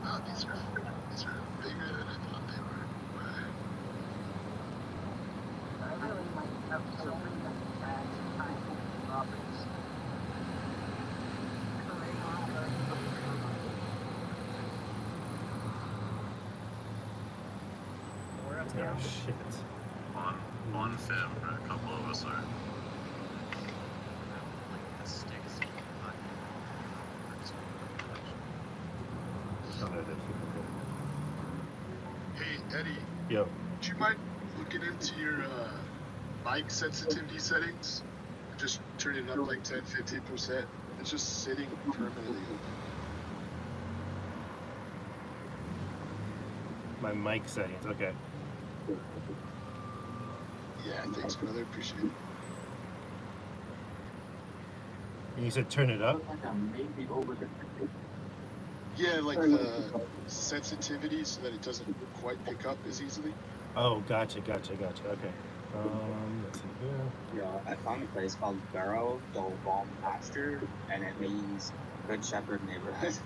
Wow, these are bigger than I thought they were. I really like have so many fast tiny properties. We're up there. Oh, shit. On film, a couple of us are. Oh, no, that's Hey, Eddie, Yo. would you mind looking into your mic sensitivity settings? Just turn it up like 10-15%. It's just sitting permanently. My mic settings, okay. Yeah, thanks, brother. Appreciate it. And you said turn it up? Yeah, like the sensitivity so that it doesn't quite pick up as easily. Oh, gotcha. Okay. Let's see here. Yeah, I found a place called Barrow Dole Balm Pasture, and it means Good Shepherd neighborhood.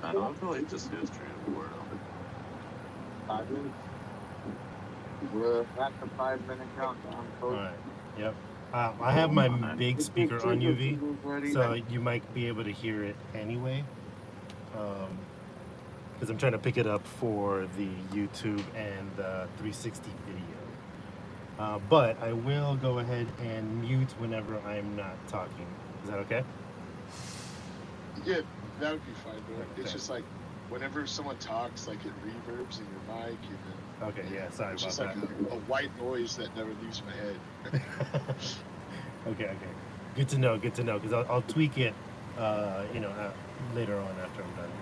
I don't really just history of Porto. 5 minutes. We're at the 5-minute countdown. Alright, yep. I have my big speaker on UV, so you might be able to hear it anyway. Because I'm trying to pick it up for the YouTube and the 360 video. But I will go ahead and mute whenever I'm not talking. Is that okay? Yeah, that would be fine, bro. Okay. It's just like whenever someone talks, like it reverbs in your mic, and then Okay, yeah, sorry it's about just that. like a white noise that never leaves my head. Okay. Good to know. Good to know. Because I'll tweak it, later on after I'm done.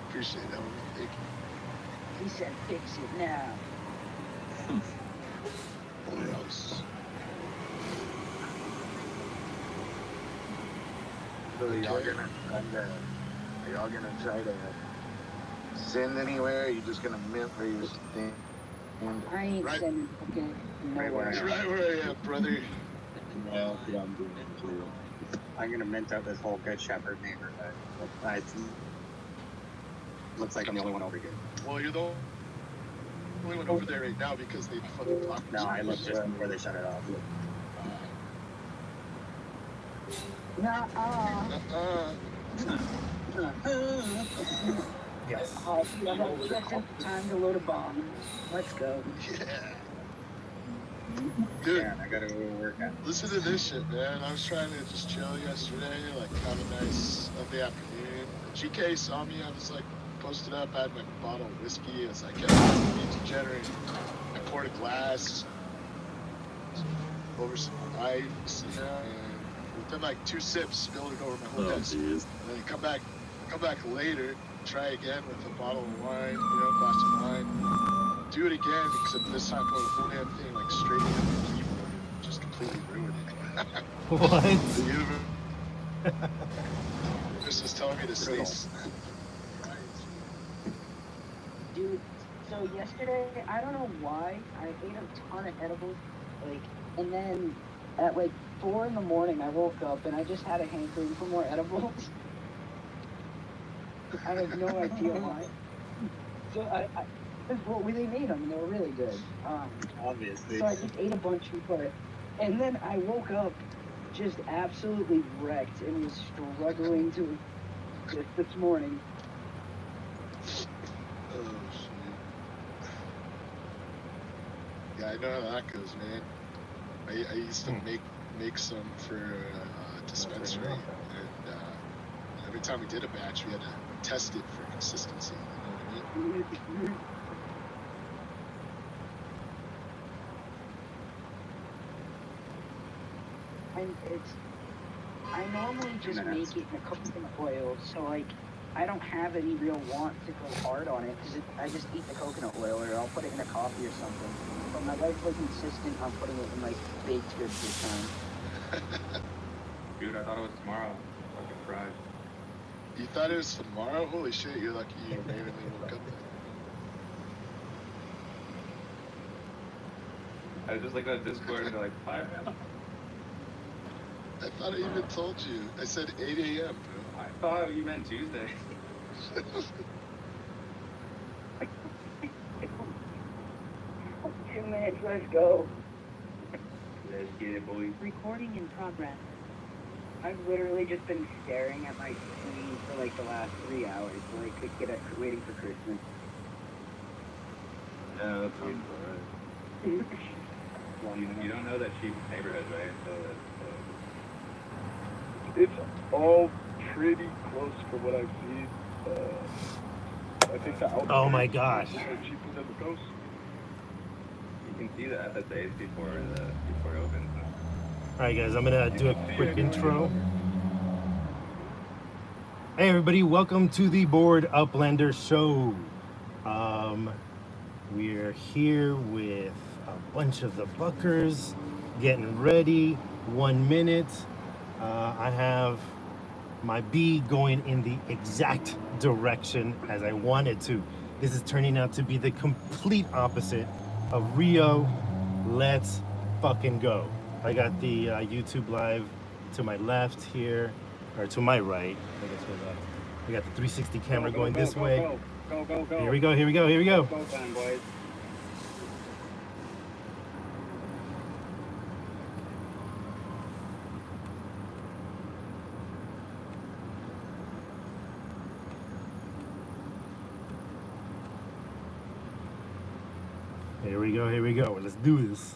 Appreciate that. Thank you. He said, fix it now. What else? So y'all gonna try to send anywhere? Or you just gonna mint where you're staying? I ain't Right. sending fucking Right where That's nowhere. right where I am, brother. Yeah, that's what I'm doing too. I'm gonna mint out this whole Good Shepherd neighborhood. Looks like I'm the only one over here. Well, you're the only one over there right now because they fucking blocked No, I looked just before they shut it off. Yes. I have just in time to load a bomb. Let's go. Yeah. Dude, Man, I gotta go work out. listen to this shit, man. I was trying to just chill yesterday, like have a nice Sunday afternoon. GK saw me. I was like posted up. I had my bottle of whiskey. I was like, yeah, be degenerate. I poured a glass over some ice, and within like 2 sips, spilled it over my whole desk. And then come back later, try again with a bottle of wine, glass of wine. Do it again, except this time pour the whole damn thing like straight into the keyboard and just completely ruin it. What? The universe is telling me to stay. Dude, so yesterday, I don't know why, I ate a ton of edibles, and then at 4 in the morning, I woke up and I just had a hankering for more edibles. I have no idea why. So they made them and they were really good. Obviously. So I just ate a bunch of and then I woke up just absolutely wrecked and was struggling to this morning. Oh shit. Yeah, I know how that goes, man. I used to make some for a dispensary, and every time we did a batch, we had to test it for consistency. You know what I mean? And I normally just make it in a coconut oil, so I don't have any real want to go hard on it, because I just eat the coconut oil, or I'll put it in a coffee or something. But my wife's insistent on putting it in baked goods this time. Dude, I thought it was tomorrow. Fucking fried. You thought it was tomorrow? Holy shit, you're lucky you randomly woke up then. I was just looking at Discord and they're like 5 a.m. I thought I even told you. I said 8 a.m., bro. I thought you meant Tuesday. Two minutes, let's go. Let's get it, boy. Recording in progress. I've literally just been staring at my screen for the last 3 hours, so I could get it waiting for Christmas. Yeah, that sounds alright. Well, you don't know that cheap neighborhood, right? So It's all pretty close from what I've seen. I think the outskirts Oh my gosh. are cheaper than the coast. you can see the FSAs before it opens. Alright guys, I'm gonna do a quick intro. Hey everybody, welcome to the Bored Uplander show. We're here with a bunch of the buckers getting ready. 1 minute. I have my bee going in the exact direction as I wanted to. This is turning out to be the complete opposite of Rio. Let's fucking go. I got the YouTube live to my left here, or to my right. I guess we're left. I got the 360 camera going this way. Go. Here we go. Go time, boys. Here we go. Let's do this.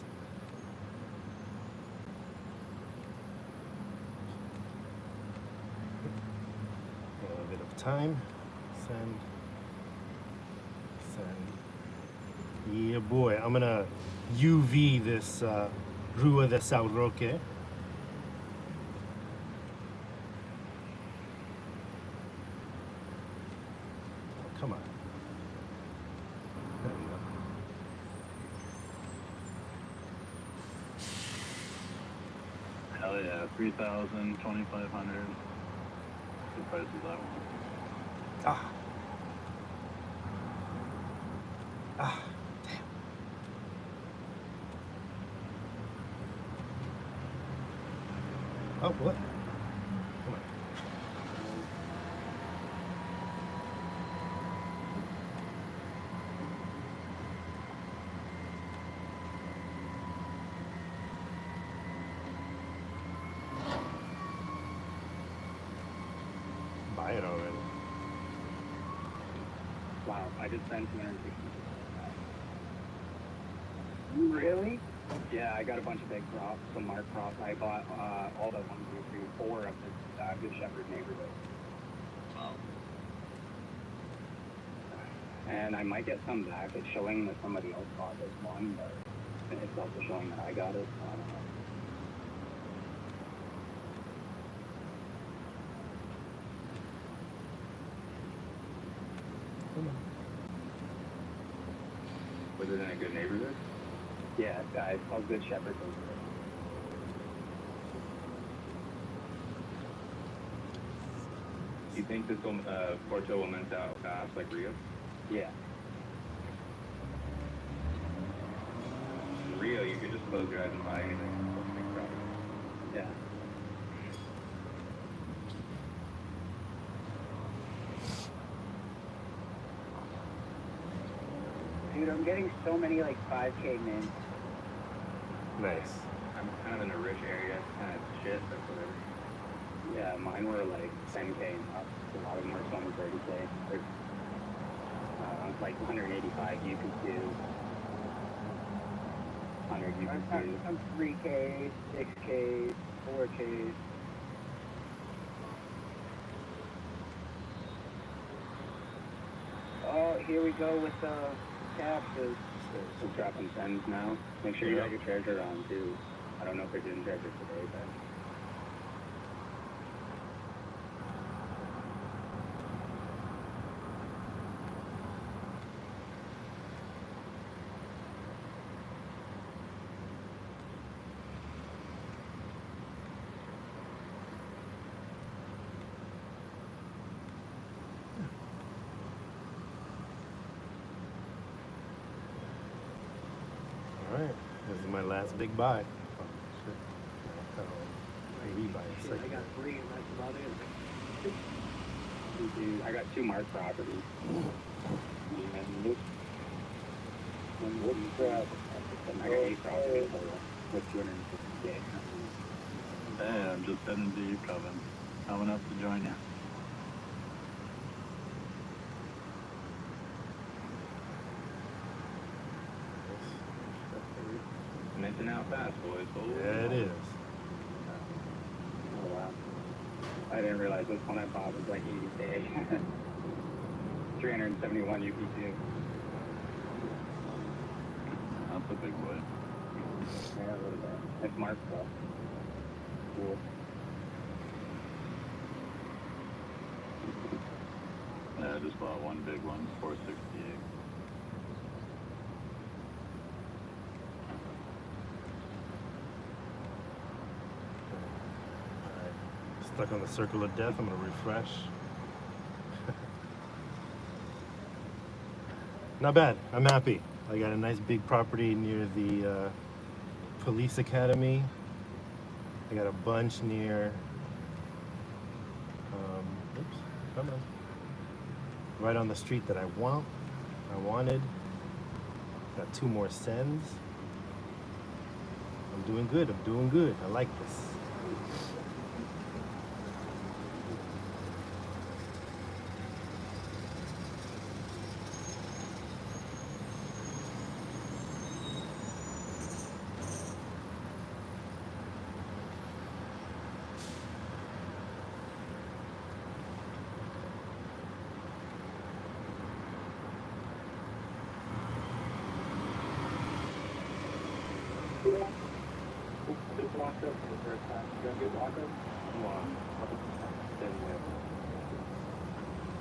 A little bit of time. Send. Yeah, boy. I'm gonna UV this Rua de São Roque. Hell yeah, 3,000, 2,500. Good prices that one. Ah. Ah. Oh, what? Come on. Buy it already. Wow, I just spent 260. Really? Yeah, I got a bunch of big props, some mark props. I bought all the 1, 2, 3, 4 of this Good Shepherd neighborhood. Wow. And I might get some back. It's showing that somebody else bought this one, but it's also showing that I got it. So I don't know. Was it in a good neighborhood? Yeah, it's called Good Shepherd. You think this will, Porto will mint out fast like Rio? Yeah. In Rio, you could just close your eyes and buy anything. Yeah. Dude, I'm getting so many like 5K mints. Nice. I'm kind of in a rich area. It's kind of shit, but whatever. Yeah, mine were like 10K and up. A lot of them were 20, 30K. Like 185 you could do. 100 you could do. Some 3K, 6K, 4K. Oh, here we go with the taxes. So dropping sends now. Make sure you got your treasure on too. I don't know if they're doing treasure today, but. Alright, this is my last big buy. Oh, shit. Rebuy a second. I got 3 and that's about it. I got 2 marked properties. What's that? I got 8 properties total with 250K. Hey, I'm just heading to you, Coven. Coming up to join you. Minting out fast, boys. Oh, Yeah, it is. Oh, wow. I didn't realize this one I bought was like 80K. 371 UP2. That's a big boy. Yeah, a little bit. It's marked though. Cool. Yeah, I just bought one big one, 468. Stuck on the circle of death. I'm gonna refresh. Not bad. I'm happy. I got a nice big property near the police academy. I got a bunch near. Oops, come on. Right on the street that I wanted. Got 2 more sends. I'm doing good. I'm doing good. I like this. Locked up for the first time. You gonna get locked up?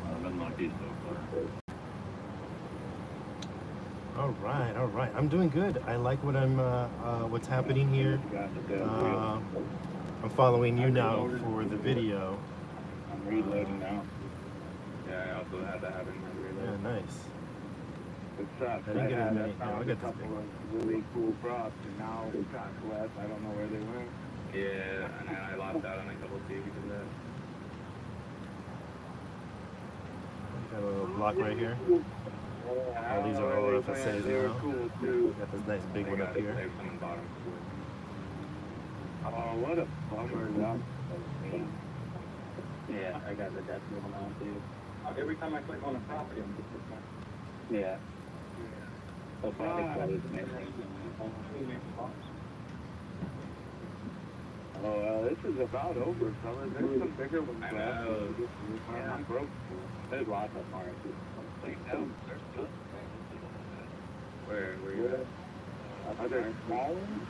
I've been lucky so far. All right. I'm doing good. I like what I'm, what's happening here. I'm following you now for the video. I'm reloading now. Yeah, I also had that happen. Yeah, nice. It sucks. I didn't get as many. I I'll found get a this couple big one. of really cool props, and now it's got less. I don't know where they went. Yeah, and then I lost out on a couple too because of that. Got a little block right here. Oh, these are all FSAs they were now. cool too. Got this nice big one up here. Save some in the bottom. Oh, what a bummer that. Yeah, I got the decimal now too. Every time I click on a property, I'm just Yeah. So probably close missing. Oh, this is about over, fellas. There's some bigger ones. I know. Yeah. I'm broke. There's lots of ours. Where you at? Are there small ones?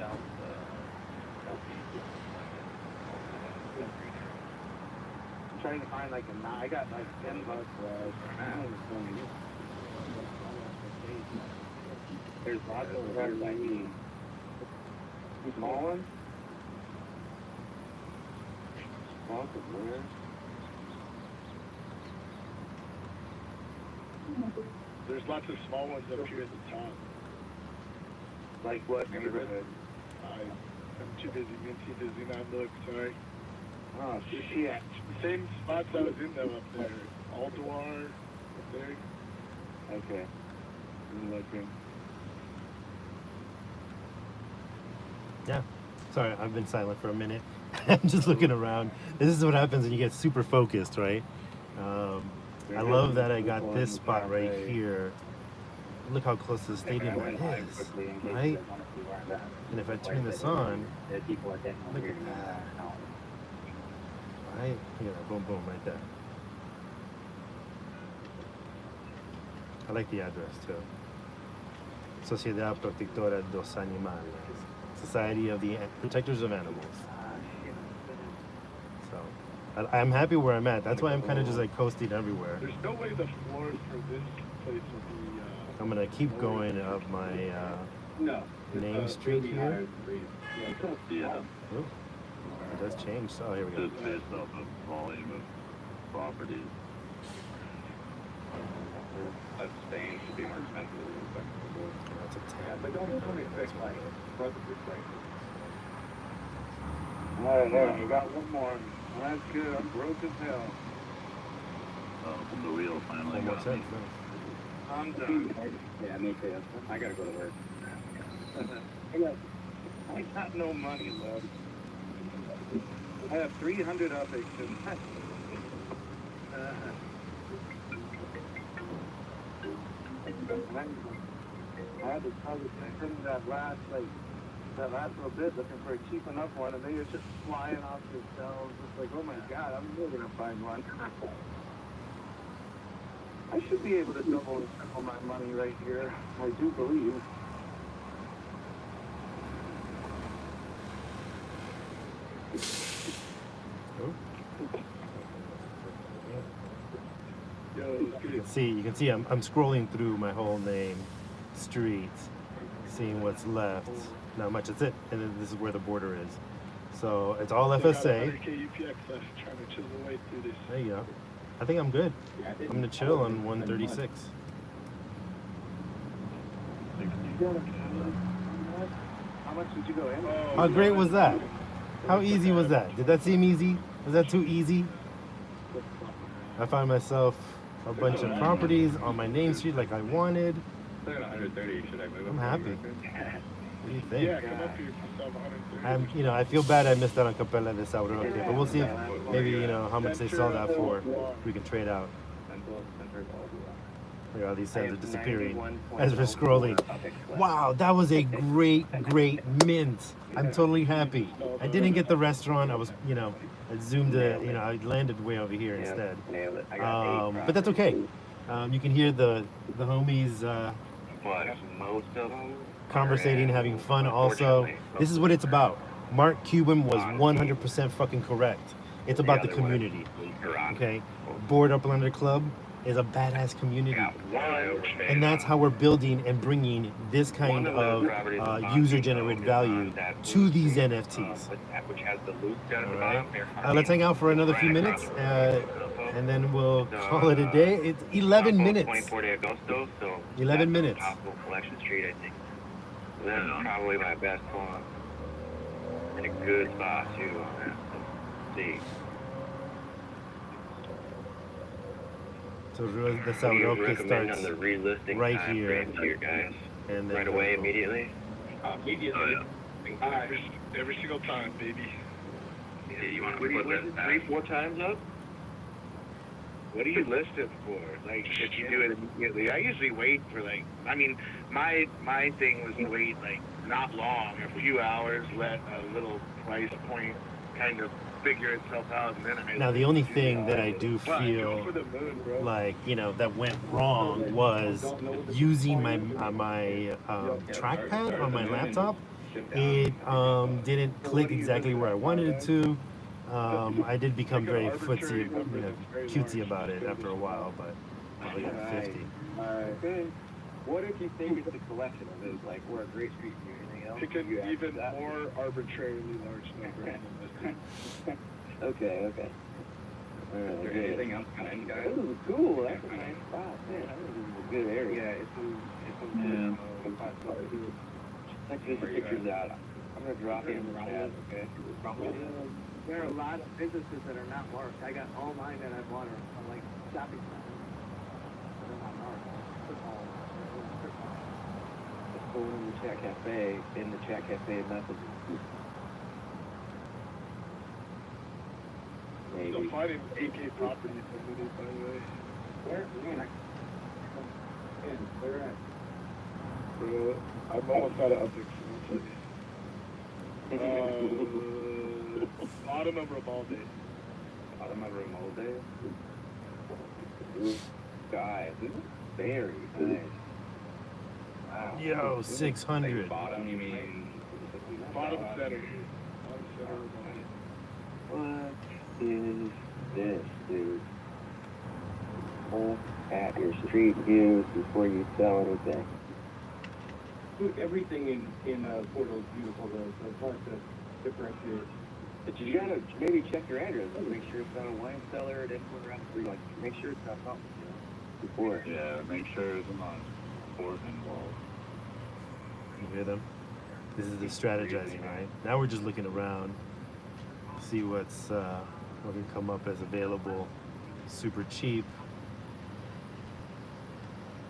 I'm trying to find like a, I got like $10 left. There's lots over here by me. Small ones? Lots of where? There's lots of small ones up here at the top. Like what neighborhood? I'm too busy, being too busy now. Look, sorry. Oh, shit. Same spots I was in though up there. Aldouar, up there. Okay. I'm looking. Yeah. Sorry, I've been silent for a minute. I'm just looking around. This is what happens when you get super focused, right? I love that I got this spot right here. Look how close to the stadium that is, right? And if I turn this on, look at that. Right? Look at that, boom, boom, right there. I like the address too. Sociedad Protectora dos Animales. Society of the Protectors of Animals. So, I'm happy where I'm at. That's why I'm kind of just like coasting everywhere. There's no way the floors for this place will be. I'm gonna keep going up my name street here. Yeah. Ooh, it does change. Oh, here we go. Just based off of volume of properties. That stain should be more expensive than the second floor. That's a 10. but don't expect like brothers like. Alright, there, I got one more. That's good. I'm broke as hell. The wheel finally One more got set. me. I'm done. Yeah, me too. I gotta go to work. I got no money left. I have 300 up and I had to probably send that last little bit looking for a cheap enough one, and they were just flying off the shelves. It's like, oh my god, I'm never gonna find one. I should be able to double and triple my money right here. I do believe. You can see I'm scrolling through my whole name street, seeing what's left. Not much, that's it. And then this is where the border is. So it's all FSA. Trying to chisel away through this. There you go. I think I'm good. I'm gonna chill on 136. How much did you go in? How great was that? How easy was that? Did that seem easy? Was that too easy? I found myself a bunch of properties on my name street like I wanted. They're at 130. Should I move? I'm happy. What do you think? Yeah, come up here for some 130. I feel bad I missed out on Capella de Sauroque, but we'll see if maybe, how much they sell that for. We can trade out. Look at all these cents are disappearing as we're scrolling. Wow, that was a great mint. I'm totally happy. I didn't get the restaurant. I was, I zoomed I landed way over here instead. But that's okay. You can hear the homies most of them conversating, having fun also. This is what it's about. Mark Cuban was 100% fucking correct. It's about the community. Okay? Bored Uplander Club. is a badass community. And that's how we're building and bringing this kind of user-generated value to these NFTs. All right. Let's hang out for another few minutes, and then we'll call it a day. It's 11 minutes. 11 minutes. Collection Street, I think. That's probably my best one. In a good spot too. Let's see. So the Sauroka starts the relisting right here, guys. And then right away, immediately. Immediately. Every single time, baby. Yeah, you want to put that 3-4 times up? What do you list it for? Like, if you do it immediately, I usually wait for my thing was to wait not long, a few hours, let a little price point kind of figure itself out, and then I. Now the only thing that I do feel like that went wrong was using my trackpad on my laptop. It didn't click exactly where I wanted it to. I did become very footsie, cutesy about it after a while, but probably got 50. Alright. What if you think it's a collection of those, like we're a great street view, anything else? Pick an even more arbitrarily large number. Okay. Is there anything else kind of guys? This is cool. That's a nice spot. Man, that is a good area. Yeah, it's check these pictures out. I'm gonna drop in the chat, okay? There are a lot of businesses that are not marked. I got all mine that I bought are like shopping centers. They're not marked. Let's go in the chat cafe. In the chat cafe messages. Still finding AK properties in the by the way. Where? Where at? I'm almost out of updates. Bottom of Ramalde. Bottom of Ramalde? Guys, this is very nice. Wow. Yo, 600. Like bottom, you mean? Bottom center. What is this, dude? Look at your street views before you sell anything. Dude, everything in Porto is beautiful though, so it's hard to differentiate. But you gotta maybe check your address and make sure it's not a wine cellar or like make sure it's not something, before. Yeah, make sure there's not sport involved. You hear them? This is the strategizing, right? Now we're just looking around, see what can come up as available, super cheap.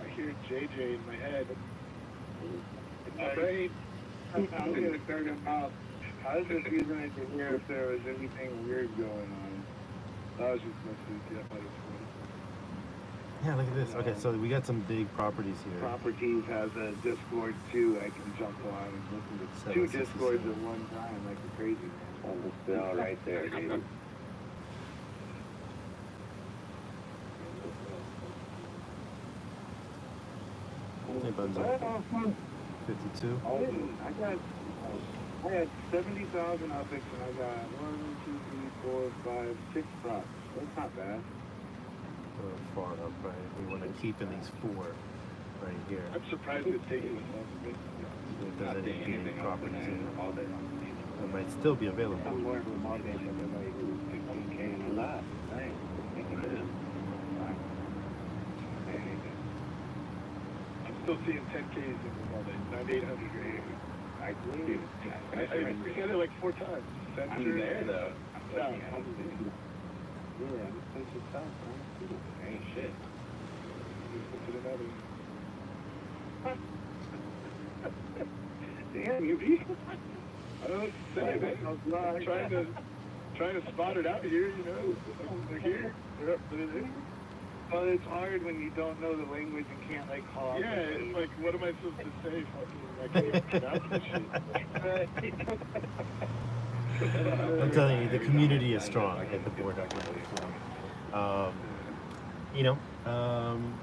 I hear JJ in my head. In my brain. I'm gonna start him off. I was just using it to hear if there was anything weird going on. That was just mostly get by this Yeah, look at this. Okay, so we got some big properties here. Properties has a Discord too. I can jump on and listen to 2 Discords at one time like a crazy man. On the spell right there, dude. Hey, Bunzo. 52. I had 70,000 upics and I got 1, 2, 3, 4, 5, 6 props. That's not bad. Far up, right? We want to keep in these 4 right here. I'm surprised it's taking this long to make. If there's any properties in all day. It might still be available. I'm more of a market than like 15K and a lot. Nice. I'm still seeing 10Ks in them all day. 9,800. I believe. I said it like 4 times. I'm there though. Yeah. Yeah, this place is tough, man. Ain't shit. Damn, you beat. I don't say, man. Trying to spot it out here, They're here. They're up for the Well, it's hard when you don't know the language and can't like call out. Yeah, it's like, what am I supposed to say? I can't even pronounce this shit. I'm telling you, the community is strong at the BoredUplanderClub.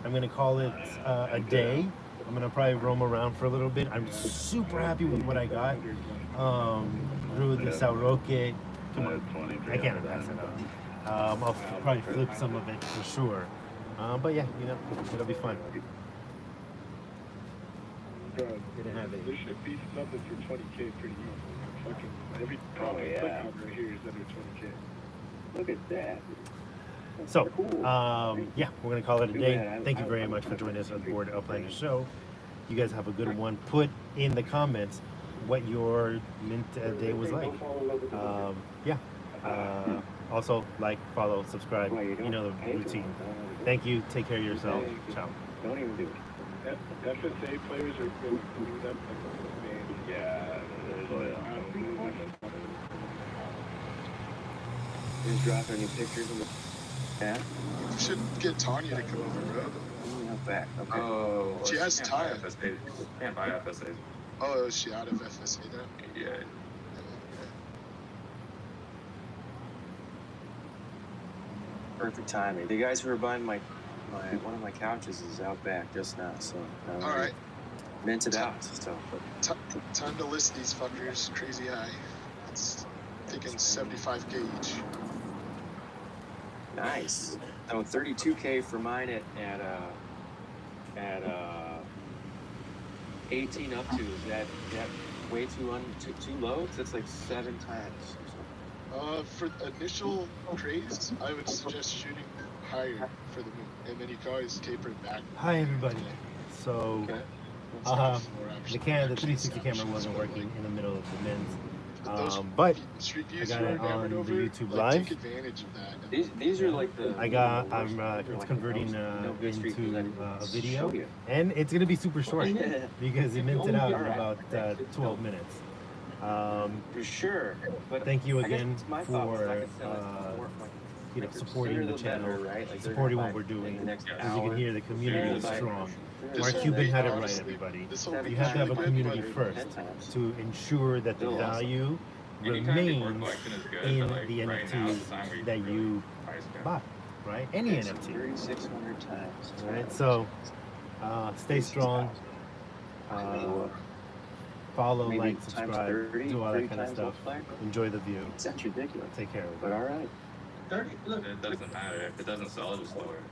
I'm going to call it a day. I'm going to probably roam around for a little bit. I'm super happy with what I got. Through the Sauroke. Come on, I can't pass it up. I'll probably flip some of it for sure. But yeah, you know, it'll be fun. God, Didn't have it. this should be something for 20K pretty easy. Fucking every prop I click on right here is under 20K. Look at that. So, yeah, we're going to call it a day. Thank you very much for joining us on the Bored Uplander show. You guys have a good one. Put in the comments what your mint day was like. Yeah. Also, like, follow, subscribe. You know the routine. Thank you. Take care of yourself. Ciao. Don't even do it. FSA players are doing that. Yeah. Just dropping any pictures of the You should get Tanya to come over, bro. back. Okay. Oh, She has time. Can't buy FSAs. Oh, is she out of FSA now? Yeah. Perfect timing. The guys who were buying one of my couches is out back just now, so All right. Minted out. So Time to list these fuckers crazy high. It's taking 75K each. nice. So 32K for mine at 18 up to. Is that way too low? 'Cause that's like 7 times. For initial trades, I would suggest shooting higher for the moon, and then you can always taper it back. Hi, everybody. So, Okay. the 360 camera wasn't working in the middle of the men's. But Street I views got you it were on the over, YouTube like, Live. take advantage of that. These are like the. I'm it's converting into a video, and it's gonna be super short because it minted out in about 12 minutes. For sure. But Thank you I guess again my thought was I for could sell it more, like, supporting sooner the the better, channel, right? Like, supporting they're what we're gonna buy doing. in the next As you can hour. hear, the community is Sooner the strong. better. Mark This'll Cuban be, had it right, honestly, everybody. this'll be You have to have a good, community but first 10 times. to ensure that the Still awesome. value Anytime before remains collection is good, in but like the right now is NFTs the time where you that can really you price gouge. buy, right? Any It's NFT. 3,600 times. All right, so stay strong. Follow, Maybe like, times subscribe, 30, do all 30 that kind of times stuff. multiplier. Enjoy the view. That's ridiculous. Take care of it. But all right. 30, look, It doesn't matter. If it doesn't sell, just lower it.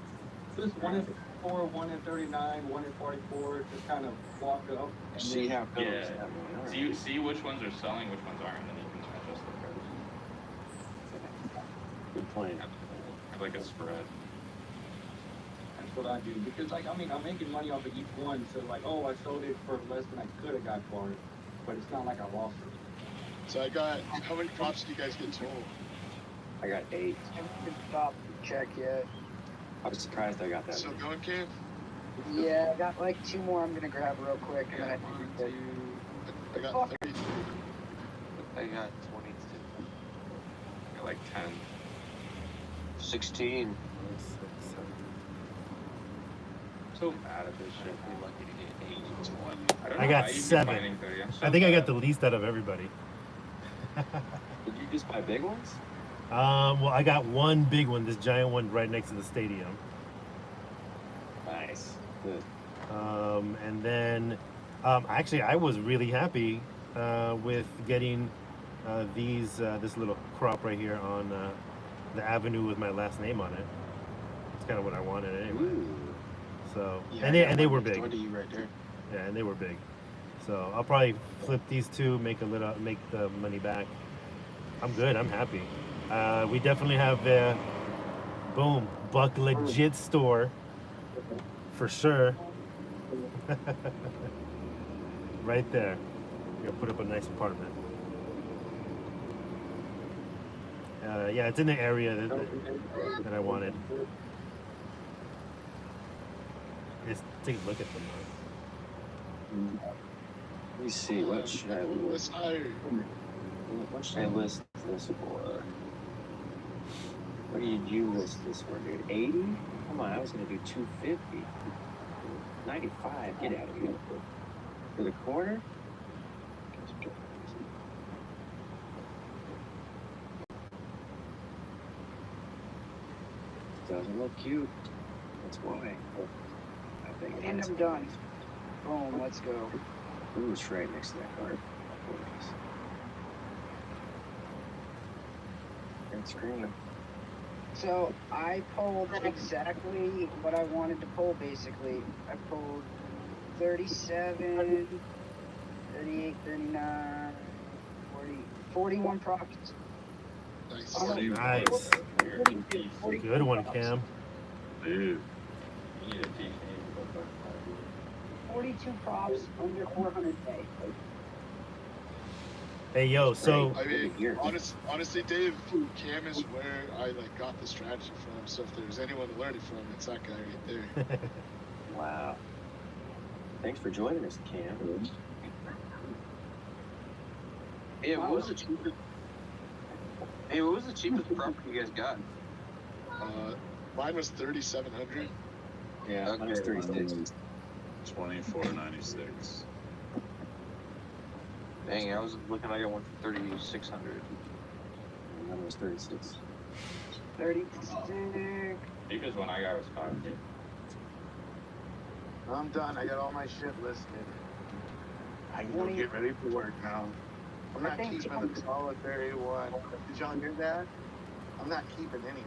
this 1 in 4, 1 in 39, 1 in 44, just kind of walk up. And See then, how it goes. Yeah. That way. All right. See which ones are selling, which ones aren't, and then you can adjust the price. Good plan. Have like a spread. That's what I do. Because, like, I mean, I'm making money off of each one. So, like, oh, I sold it for less than I could have got for it. But it's not like I lost it. So I got, how many props do you guys get total? I got 8. I haven't stopped to check yet. I was surprised I got that. So going, Cam? Yeah, I got like 2 more I'm gonna grab real quick. And then I got 33. I got 22. I got like 10. 16. So bad at this shit. Be lucky to get 8. don't I know got how you keep 7. finding 30. I'm so I think I got bad. the least out of everybody. Did you just buy big ones? Well, I got one big one, this giant one right next to the stadium. Nice. Good. And then, actually, I was really happy with getting this little crop right here on the avenue with my last name on it. It's kind of what I wanted anyway. Ooh. So, Yeah, and they were big. Door to you right there. Yeah, and they were big. So I'll probably flip these 2, make the money back. I'm good. I'm happy. We definitely have boom, Buck Legit store for sure. Right there. Gonna put up a nice apartment. Yeah, it's in the area that I wanted. Just take a look at them. Let me see. What should I Let's list? hire. What should I list this for? What did you list this for, dude? 80? Come on, I was gonna do 250. 95. Get out of here. For the corner? Doesn't look cute. That's why. I think and that's I'm done. Boom, let's go. Ooh, it's right next to that card. Great screen. So I pulled exactly what I wanted to pull, basically. I pulled 37, 38, 39, 40, 41 props. Nice. Oh, no, Nice. 42 Good one, props. Cam. Dude. You need to teach me. 42 props under 400K. Hey, yo, so I mean, honestly, Dave, Cam is where I like got the strategy from. So if there's anyone to learn it from, it's that guy right there. Wow. Thanks for joining us, Cam. Hey, what was the cheapest? Hey, what was the cheapest property you guys got? Mine was 3,700. Yeah, mine was 36. 24.96. Dang, I was looking. I got one for 3,600. Mine was 36. 36. Cheapest one I got was 5K. I'm done. I got all my shit listed. I can go get ready for work now. I'm not keeping the solitary one. Did y'all hear that? I'm not keeping anything.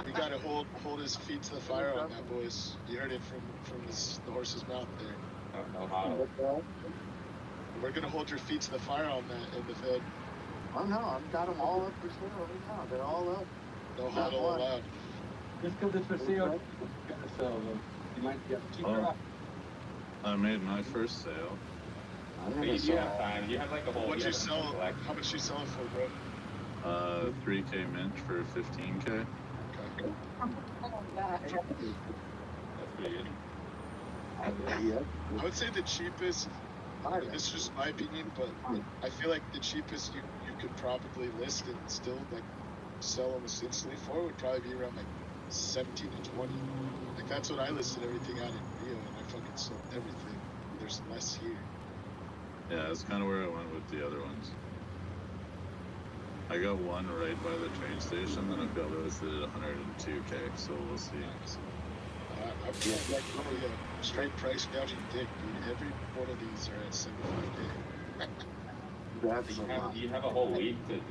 We gotta hold his feet to the fire on that, boys. You heard it from the horse's mouth there. No how. We're gonna hold your feet to the fire on that in the Fed. Oh no, I've got them all up for sale right now. They're all up. No huddle allowed. Just because it's for sale, you gotta sell them. You might get cheaper off. I made my first sale. You have time. You have like a whole. What'd you sell? How much you selling for, bro? 3K mint for 15K. Okay. That's pretty good. I would say the cheapest. This is just my opinion, but I feel like the cheapest you could probably list and still like sell almost instantly for would probably be around like 17 to 20. Like that's what I listed everything out in Rio, and I fucking sold everything. There's less here. Yeah, that's kind of where I went with the other ones. I got one right by the train station, then I've got listed at 102K, so we'll see. I feel like straight price gouging dick, dude. Every one of these are at 75K. That's You have a whole week to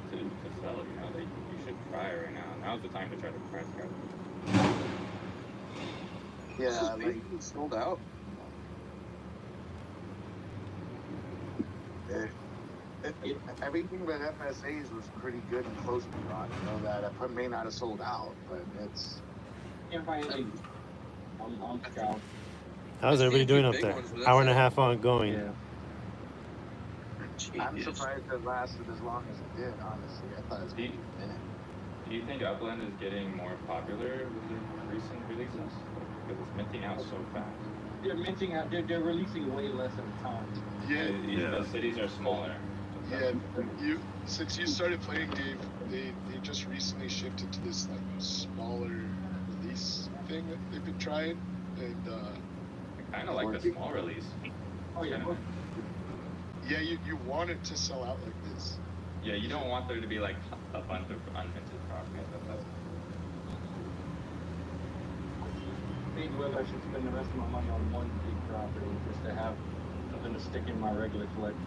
sell it. You know, you should try right now. Now's the time to try to price gouge. Yeah, like sold out. everything but FSAs was pretty good and close to gone. You know that I may not have sold out, but it's. Can't find anything. I'm scout. how's everybody doing up there? Hour and a half on going. Yeah. I'm surprised it lasted as long as it did. Honestly, I thought it was gonna be a minute. Do you think Upland is getting more popular with their recent releases? Because it's minting out so fast. They're minting out. They're releasing way less at a time. Yeah. The cities are smaller. Yeah, since you started playing, Dave, they just recently shifted to this like smaller release thing that they've been trying, and I kind of like the small release. Oh yeah. yeah, you want it to sell out like this. Yeah, you don't want there to be like a bunch of unminted properties. Maybe whether I should spend the rest of my money on one big property just to have something to stick in my regular collection.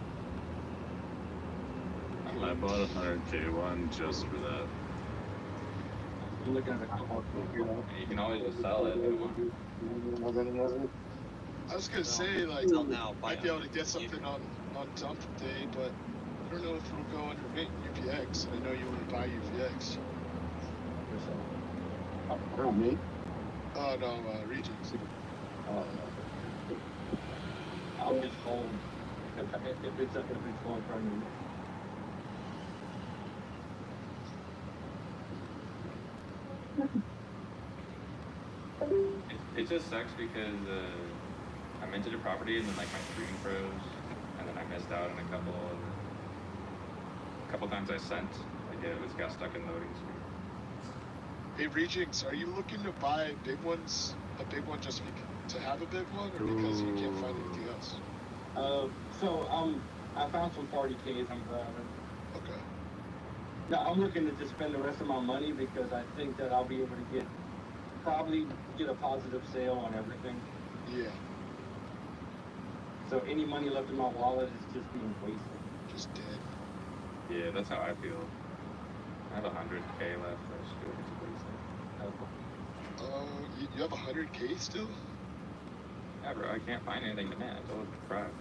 I bought a 100K one just for that. I'm looking at a couple. You can always just sell it. I was gonna say like might be able to get something on dump day, but I don't know if it'll go under mint UPX. I know you want to buy UPX. Oh, me? Oh no, Regions. I'll just hold if it's going from me. It just sucks because I minted a property and then like my screen froze, and then I missed out on a couple. And a couple times I sent, like it got stuck in loading screen. Hey Regions, are you looking to buy big ones? A big one just to have a big one, or because you can't find anything else? I found some 40Ks I'm grabbing. Okay. Now I'm looking to just spend the rest of my money because I think that I'll be able to probably get a positive sale on everything. Yeah. So any money left in my wallet is just being wasted. Just dead. Yeah, that's how I feel. I have 100K left. That's good. It's wasted. You have 100K still? Yeah, bro, I can't find anything to net. It's all crap.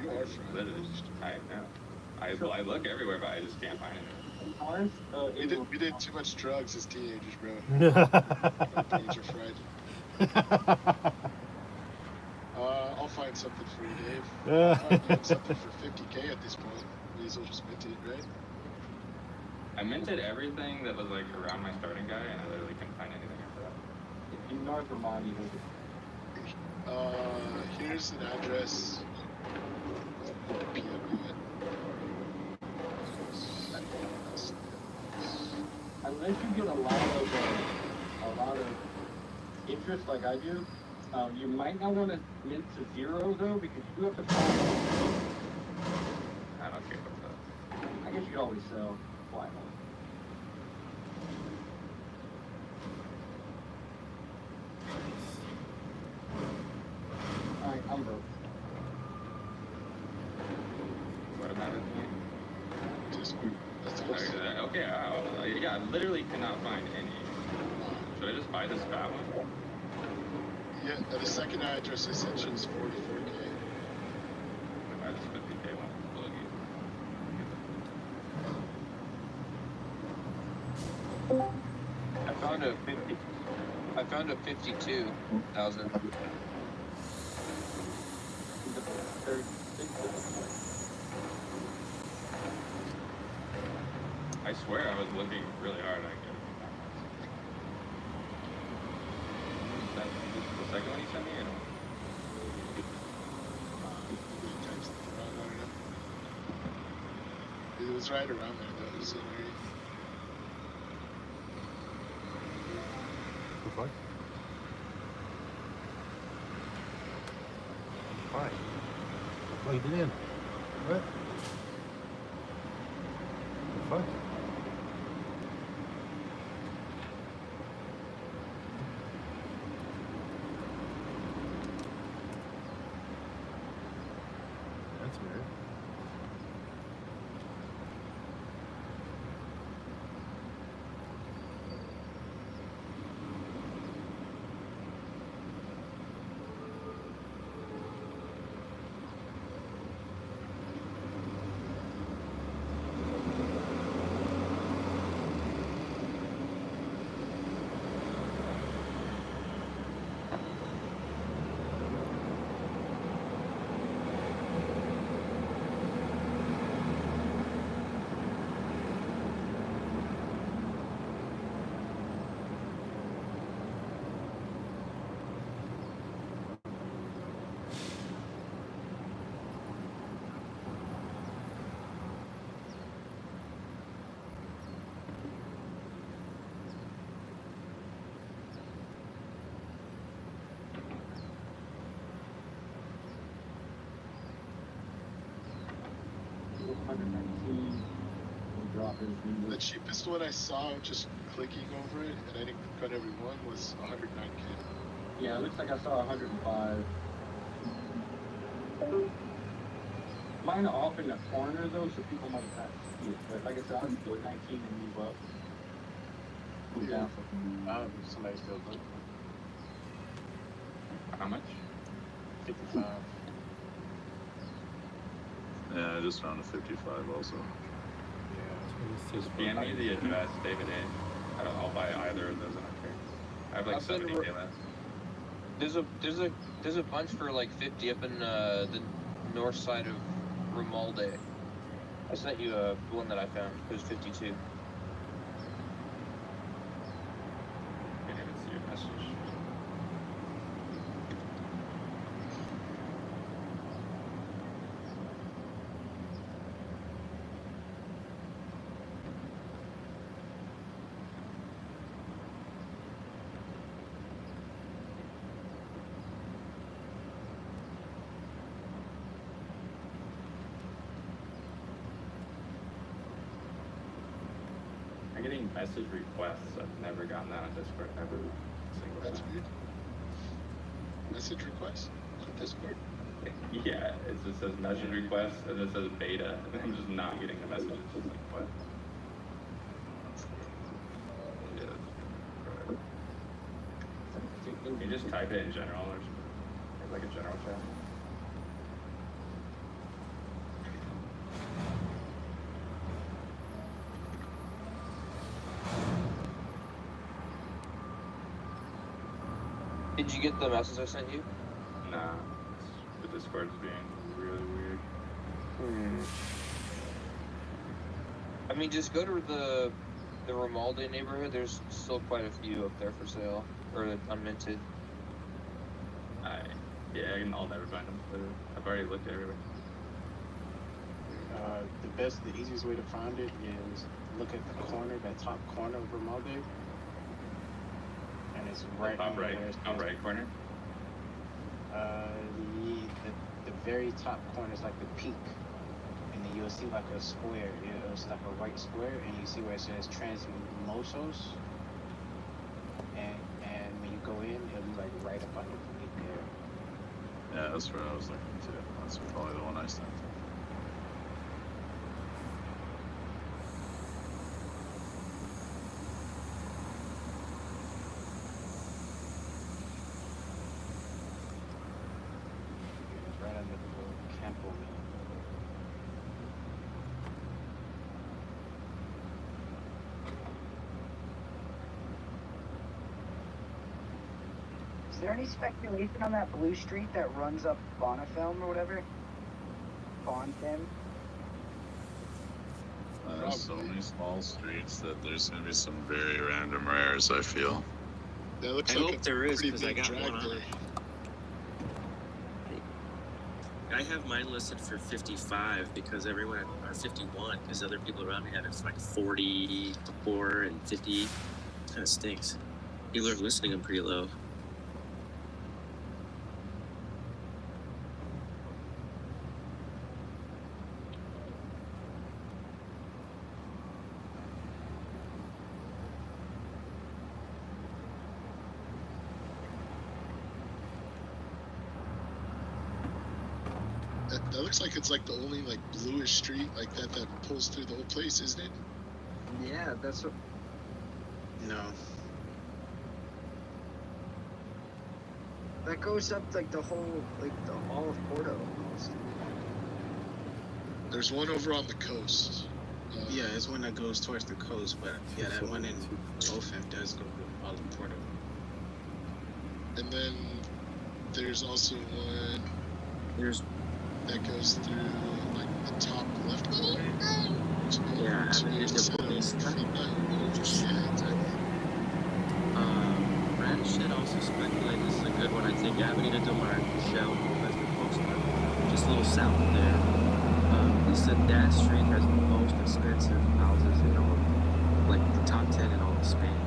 You are fried. Literally, I know. I look everywhere, but I just can't find anything. Ours, We did too much drugs as teenagers, bro. Our brains are fried. I'll find something for you, Dave. I'll find you something for 50K at this point. Weasel just minted, right? I minted everything that was like around my starting guy, and I literally couldn't find anything after that. If you know Vermont, you know. Here's an address. Unless you get a lot of interest like I do, you might not want to mint to 0 though, because you do have to follow. I don't care about that. I guess you could always sell. Why not? Alright, I'm broke. What about it? Discord. Okay, yeah, I literally cannot find any. Should I just buy this fat one? Yeah, the second address I sent you is 44K. Buy this 50K one. I found a 52,000. I swear I was looking really hard. I couldn't find that. The second one you sent me, or no? It was right around there, though. It was in there. The fuck? Why? Plugged it in. What? The fuck? That's weird. The cheapest one I saw, just clicking over it, and I didn't click on every one, was 109K. Yeah, it looks like I saw 105. Mine are off in the corner though, so people might not see it. But like I said, I'll do 19 and move up. Move down. Somebody still looking. How much? 55. Yeah, I just found a 55 also. Just scan me the address, David A. I'll buy either of those. I don't care. I have like 70K left. There's a bunch for like 50 up in the north side of Romualde. I sent you one that I found. It was 52. I didn't even see your message. I'm getting message requests. I've never gotten that on Discord ever. Single That's time. weird. Message request on Discord? Yeah, it just says message request and it says beta, and I'm just not getting the messages. Just like, what? Yeah. Can you just type it in general or something? Like a general chat? Did you get the message I sent you? Nah. The Discord's being really weird. I mean, just go to the Romalde neighborhood. There's still quite a few up there for sale, or unminted. Yeah, I'll never find them. I've already looked everywhere. The easiest way to find it is look at the corner, that top corner of Romalde, and it's right Top under right, there. top right corner. The very top corner is like the peak, and then you'll see like a square. It's like a white square, and you see where it says Transmosos, and when you go in, it'll be like right up underneath there. Yeah, that's where I was looking too. That's probably the one I sent. It's right under the little Campo Mill. Is there any speculation on that blue street that runs up Bonafilm or whatever? Bonfilm? There's so many small streets that there's gonna be some very random rares, I feel. That looks I like hope a there is, pretty because I big got drag one on there. it. I have mine listed for 55 because everyone, or 51, because other people around me had it for like 44 and 50. Kind of stinks. People are listing them pretty low. That looks like it's like the only like bluish street like that pulls through the whole place, isn't it? Yeah, that's what. No. That goes up like the whole, like all of Porto almost. There's one over on the coast. Yeah, it's one that goes towards the coast, but yeah, that one in Lofem does go all of Porto. And then there's also one that goes through like the top left corner. Yeah, Avenida de Bautista. Yeah, exactly. Brandon also speculate this is a good one. I think Avenida de Marchel, that's the most one, just a little south of there. He said that street has the most expensive houses in all, like the top 10 in all of Spain.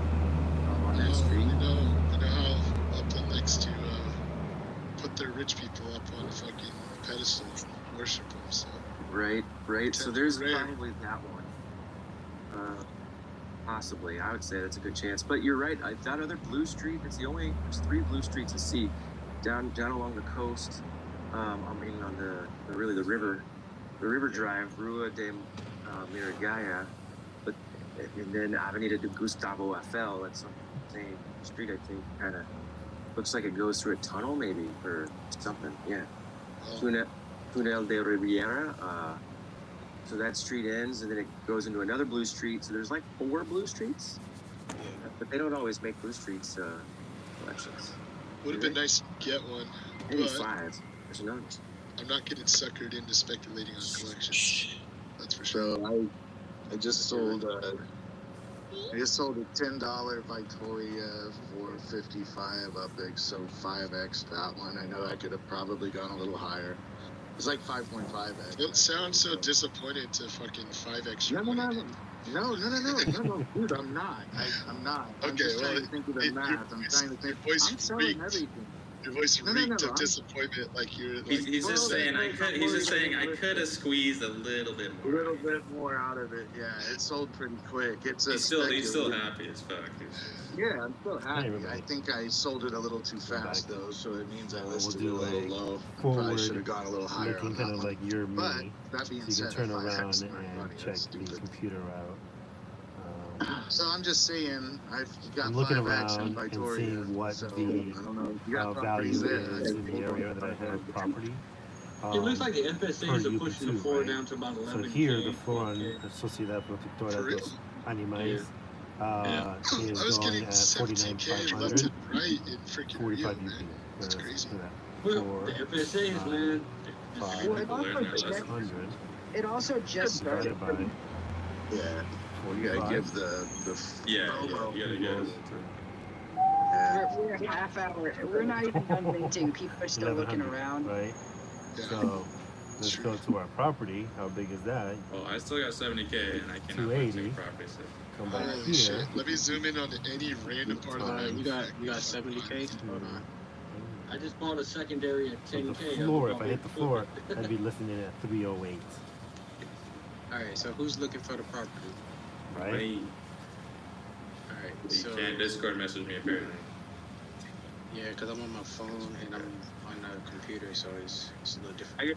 On that street. You know how Upland likes to put their rich people up on a fucking pedestal and worship them. So. Right. So there's probably that one. Possibly, I would say that's a good chance. But you're right. That other blue street, there's 3 blue streets to see down along the coast. I mean, on the river drive, Rua de Miragaya, but and then Avenida de Gustavo Eiffel. That's the same street, I think. Kind of looks like it goes through a tunnel, maybe, or something. Yeah. Túnel de Riviera. So that street ends, and then it goes into another blue street. So there's like 4 blue streets, but they don't always make blue streets collections. Would have been nice to get one. Maybe 5. There's another one. I'm not getting suckered into speculating on collections. That's for sure. So I just sold a $10 Victoria for 55 up big, so 5x that one. I know I could have probably gone a little higher. It's like 5.5x. Don't sound so disappointed to fucking 5x. No, dude, I'm not. I'm not. I'm just trying to think of the math. I'm trying to think. I'm selling everything. Your voice reeked of disappointment, like you're. He's just saying I could have squeezed a little bit more. A little bit more out of it, yeah. It sold pretty quick. It's he's still happy as fuck. Yeah, I'm still happy. I think I sold it a little too fast though, so it means I listed it a little low. Probably should have gone a little higher on that kind of one. like your But mini. that being So you said, can turn if I around had some and money, check that's the stupid. computer out. So I'm just saying, I've got I'm looking 5X in around and Victoria, seeing what so the I don't know. You got value properties there. is in the area that I have property. It looks like the Per FSAs are pushing the UP2, floor right? down to about 11K. So here, the floor on 12K. Sociedad Protectora For real? dos Animais Yeah. is I was going getting at 17K left 49,500, and right in freaking 45 Rio, UP. man. That's crazy. Well, the FSAs, man. Well, it also just started. Divided by Yeah. You gotta 45. give the Yeah, FOMO. you gotta We're a half hour. We're not even done renting. People are still looking 1100, around. right? So let's go to our property. How big is that? Well, I still got 70K and I cannot find 280. property. So. Come back Holy here. shit. Let me zoom in on any random part of the map. You got 70K. Hold on. I just bought a secondary at So 10K. the floor, if I hit the floor, I'd be listening at 308. All right. So who's looking for the property? Right? All right. You So can't Discord message me apparently. yeah, because I'm on my phone and I'm on the computer, so it's a little different.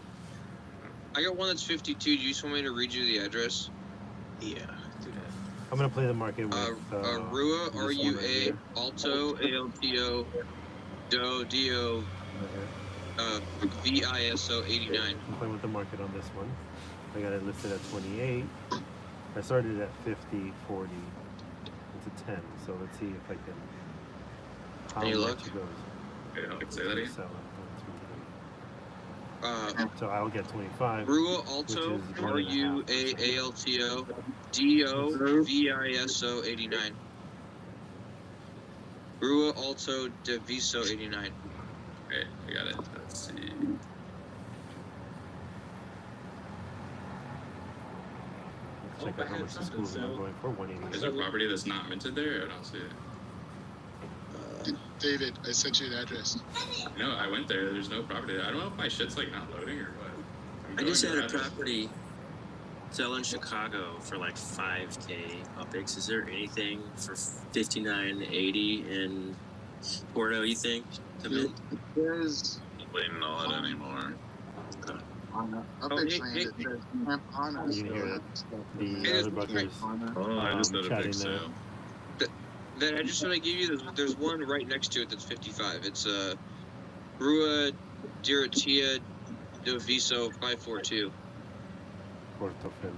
I got one that's 52. Do you just want me to read you the address? Yeah, do that. I'm gonna play the market with Rua, this one R-U-A, right here. Alto, A-L-T-O, Do, D-O, V-I-S-O, 89. I'm playing with the market on this one. I got it listed at 28. I started at 50, 40. It's a 10. So let's see if I can. How Any much luck? it goes. Okay, I'll say that again. Sell it. So I'll get 25. Rua, Alto, which is 1.5%. R-U-A-A-L-T-O, D-O, V-I-S-O, 89. Rua, Alto, Deviso, 89. Okay, I got it. Let's see. Check out how much the schools are going for. 180. Is there property that's not minted there? I don't see it. David, I sent you an address. No, I went there. There's no property there. I don't know if my shit's like not loading or what. I just had a property sell in Chicago for like 5K UPX. Is there anything for 59.80 in Porto, you think? To mint? There's Waiting on it anymore. UPX land. It says Camp Hana. You can hear the other buggers Oh, I just had a chatting big there. sale. That address that I gave you, there's one right next to it that's 55. It's Rua, Diratia, Deviso, 542. Porto Feliz.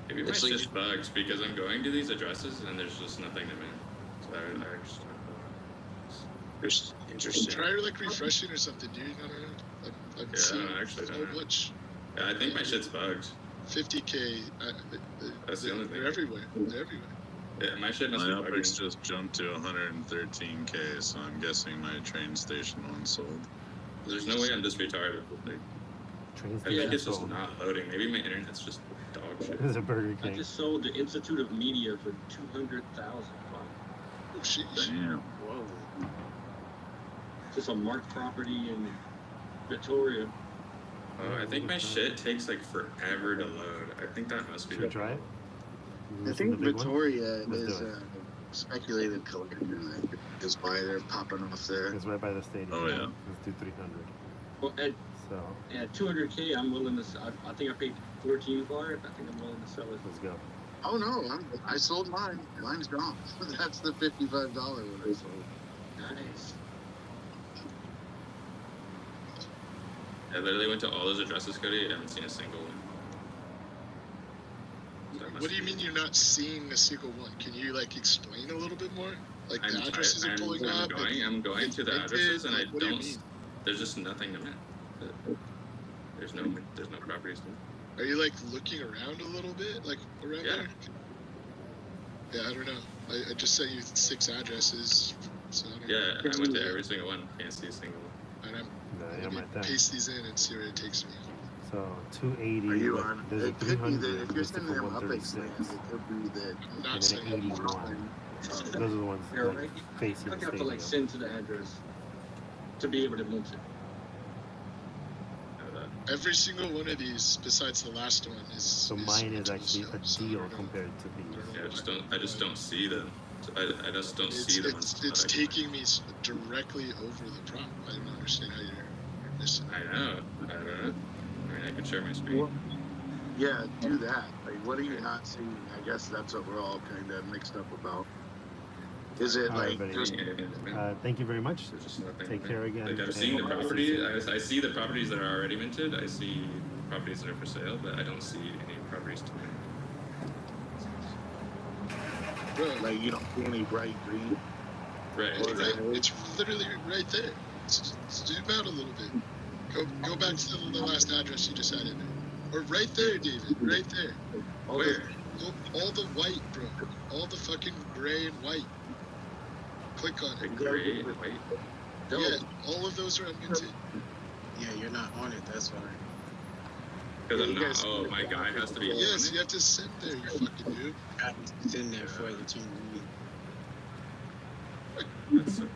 Maybe my It's like- shit's bugs because I'm going to these addresses and there's just nothing to mint. So I just Interesting. Try like refreshing or something, dude. I don't know. I'm Yeah, seeing I actually no don't know. glitch. Yeah, I think my shit's bugged. 50K. That's the only thing. They're everywhere. They're everywhere. Yeah, my shit My must be UPX bugging. just jumped to 113K, so I'm guessing my train station one sold. There's no way I'm just retarded. Like, Train I think station it's just sold. not loading. Maybe my internet's just dog shit. There's a Burger I King. just sold the Institute of Media for 200,000. Oh shit. Damn. Whoa. Just a marked property in Victoria. Oh, I think my shit takes like forever to load. I think that must be Should we the try it? I This think is the big one? Victoria Let's is do it. speculated collection. Is why they're popping off there. It's right by the stadium. Oh, yeah. Let's do 300. Well, So at 200K, I'm willing to. I think I paid 14 for it. I think I'm willing to sell it. let's go. Oh no, I sold mine. Mine's gone. That's the $55 one I sold. Nice. I literally went to all those addresses, Cody. I haven't seen a single one. So that must What do you be- mean you're not seeing a single one? Can you like explain a little bit more? Like I'm the addresses are pulling up. I'm going to the minted, addresses and I like, what do you don't. mean? There's just nothing to mint. There's no properties to mint. Are you like looking around a little bit, like around Yeah. there? Yeah, I don't know. I just sent you 6 addresses. So I don't Yeah, know. I went to every single one. Can't see a single one. And I'm Yeah, let me right there. paste these in and see where it takes me. So 280. Are you like, on? There's a It could be 300 that if you're listed sending for them UPX 136. lands, it could be that. I'm And not then saying 81. Those are the ones Yeah, like, right. facing I the have to like stadium. send to the address to be able to mint it. every single one of these, besides the last one, is. So mine is actually a deal compared to these. Yeah, I just don't see them. I just don't see them. It's taking me directly over the prop. I don't understand how you're missing. I know. I don't know. I mean, I can share my screen. Yeah, do that. Like, what are you not seeing? I guess that's what we're all kind of mixed up about. Is it All right, like buddy. just Thank you very much. There's just nothing. Take care again. Like, I'm and seeing the we'll see property. you soon. I see the properties that are already minted. I see properties that are for sale, but I don't see any properties to mint. like you don't see any bright green? Right. It's literally right there. Zoom out a little bit. Go back to the last address you just had in there. Or right there, David. Right there. Where? All the white, bro. All the fucking gray and white. Click on it. Gray and white. Yeah, all of those are unminted. Yeah, you're not on it, that's why. Because I'm not. Oh, my guy has to be. Yes, you have to sit there, you fucking noob. It's in there for you to read. That's so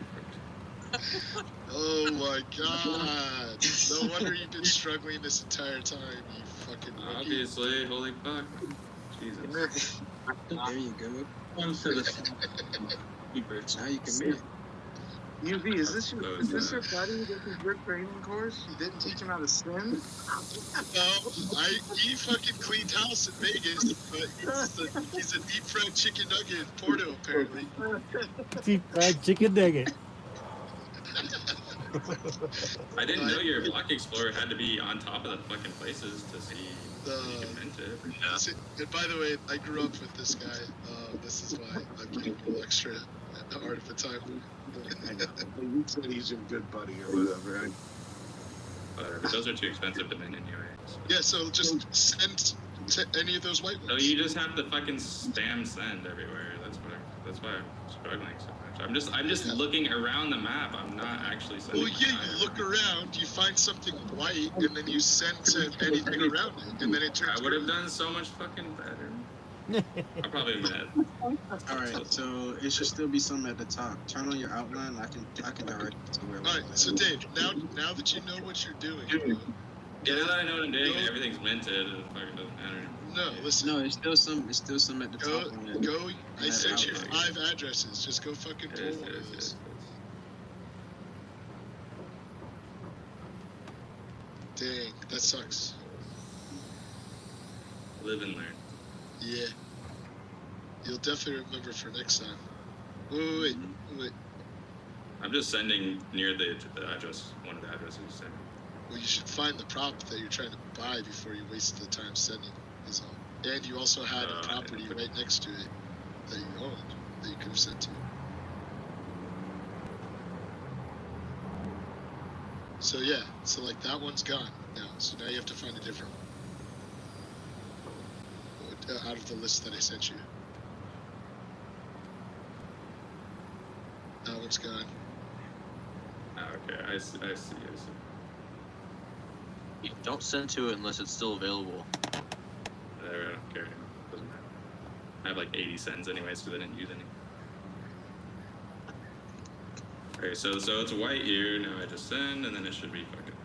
Oh my god. No wonder you've been struggling this entire time, you fucking rookie. Obviously, holy fuck. Jesus. There you go. Onto the Now you can mint. UV, is this your buddy that can grip training course? You didn't teach him how to swim? No, he fucking cleaned house in Vegas, but he's a deep fried chicken nugget in Porto, apparently. Deep fried chicken nugget. I didn't know your block explorer had to be on top of the fucking places to see you can mint it. And by the way, I grew up with this guy. This is why I'm getting a little extra at the heart of the time. I know. You said he's a good buddy or whatever. But those are too expensive to mint anyway. So. Yeah, so just send to any of those white ones. So you just have to fucking spam send everywhere. That's why I'm struggling so much. I'm just looking around the map. I'm not actually sending. Well, yeah, you look around, you find something white, and then you send to anything around it, and then it turns. I would have done so much fucking better. I probably met. Alright, so it should still be something at the top. Turn on your outline, I can direct you to where. Alright, so Dave, now that you know what you're doing, bro, Yeah, now that I know what I'm doing and everything's minted, it fucking doesn't matter. no, listen. No, it's still some at the top. Go. I sent you 5 addresses. Just go fucking pull one of those. Dang, that sucks. Live and learn. Yeah. You'll definitely remember for next time. Wait. I'm just sending near the address, one of the addresses. So. Well, you should find the prop that you're trying to buy before you waste the time sending. Is all. And you also had a property right next to it that you owned that you could have sent to. So yeah, so like that one's gone now. So now you have to find a different one out of the list that I sent you. That one's gone. Okay, I see. You don't send to it unless it's still available. I don't care. Doesn't matter. I have like 80 cents anyways because I didn't use any. Okay, so it's white here. Now I just send, and then it should be fucking.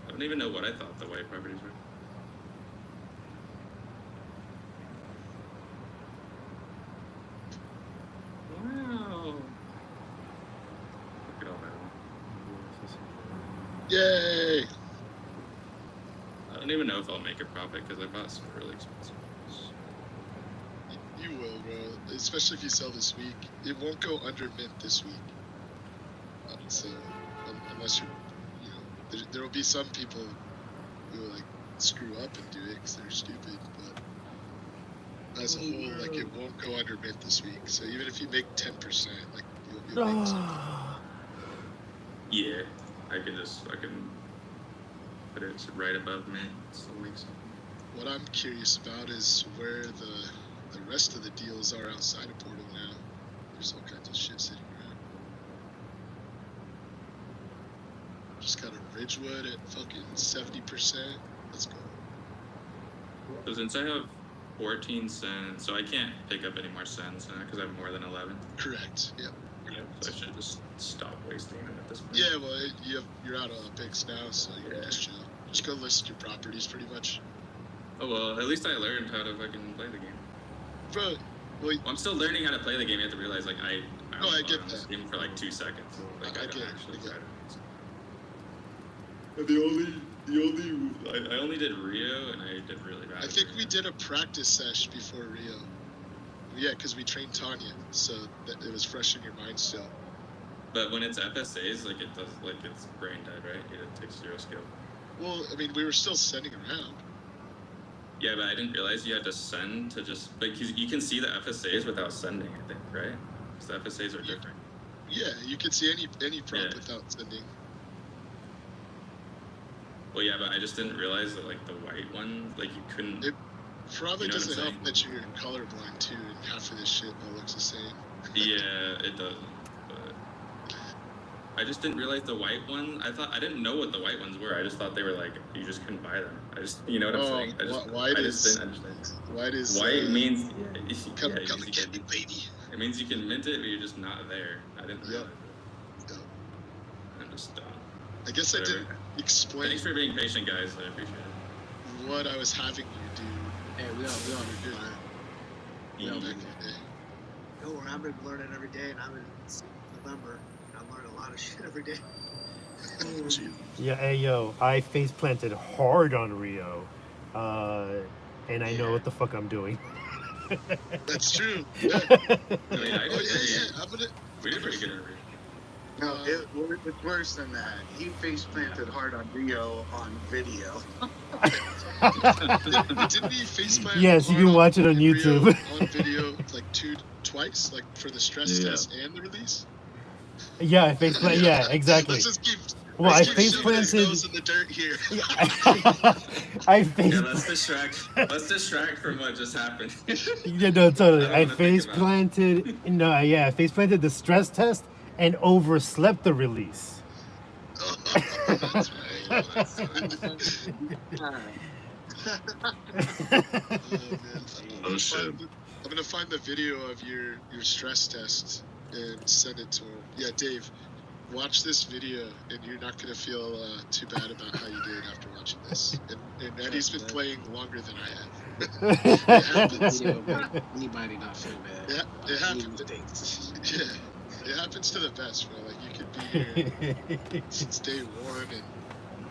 I don't even know what I thought the white properties were. Wow. Look at all that. Yay! I don't even know if I'll make a profit because I bought some really expensive ones. You will, bro. Especially if you sell this week. It won't go under mint this week. So, unless there will be some people who like screw up and do it because they're stupid. But as a whole, like it won't go under mint this week. So even if you make 10%, like you'll make something. Yeah, I can put it right above mint. So it makes sense. What I'm curious about is where the rest of the deals are outside of Porto now. There's all kinds of shit sitting around. Just got a Ridgewood at fucking 70%. Let's go. So since I have 14 cents, so I can't pick up any more cents because I have more than 11. Correct. Yep. Yeah, so I should just stop wasting them at this point. Yeah, well, you're out of picks now, so you can just chill. Just go list your properties, pretty much. Oh well, at least I learned how to fucking play the game. Bro, well, I'm still learning how to play the game. You have to realize, like, I get on this that. game for like 2 seconds. Like, I don't actually try to. The only I only did Rio, and I did really bad. I think we did a practice sesh before Rio. Yeah, because we trained Tanya, so that it was fresh in your mind still. But when it's FSAs, like it does, like it's brain dead, right? It takes 0 skill. Well, I mean, we were still sending around. Yeah, but I didn't realize you had to send to just like you can see the FSAs without sending, I think, right? Because the FSAs are different. Yeah, you could see any prop without sending. Well, yeah, but I just didn't realize that like the white one, like you couldn't. It probably you know doesn't help that you're colorblind too, and half of this shit all looks the same. Yeah, it does. But I just didn't realize the white one. I didn't know what the white ones were. I just thought they were like you just couldn't buy them. You know what I'm saying? White didn't understand. White means come and get me, baby. It means you can mint it, but you're just not there. I didn't realize it. I'm just dumb. I guess I didn't explain. Thanks for being patient, guys. I appreciate it. What I was having you do. Hey, we all good. Yeah. Back in the day. Yo, I've been learning every day, and I'm in November. I learn a lot of shit every day. Yeah, hey yo, I face planted hard on Rio, and I know what the fuck I'm doing. That's true. Yeah. I'm gonna. We did pretty good at Rio. No, it's worse than that. He face planted hard on Rio on video. Didn't he face plant? Yes, you can watch it on YouTube. Rio on video, like twice, like for the stress test and the release. Yeah, I face plant. Yeah, exactly. Let's just keep. Well, I face shoving his planted. nose in the dirt here. I face. Yeah, let's distract from what just happened. Yeah, no, totally. I face planted. No, yeah, I face planted the stress test and overslept the release. That's right. Oh shit. I'm gonna find the video of your stress test and send it to him. Yeah, Dave, watch this video and you're not gonna feel too bad about how you did after watching this. And Eddie's been playing longer than I have. It happens. Anybody not feel bad. Yeah, it happens. Yeah. It happens to the best, bro. Like, you could be here since day one, and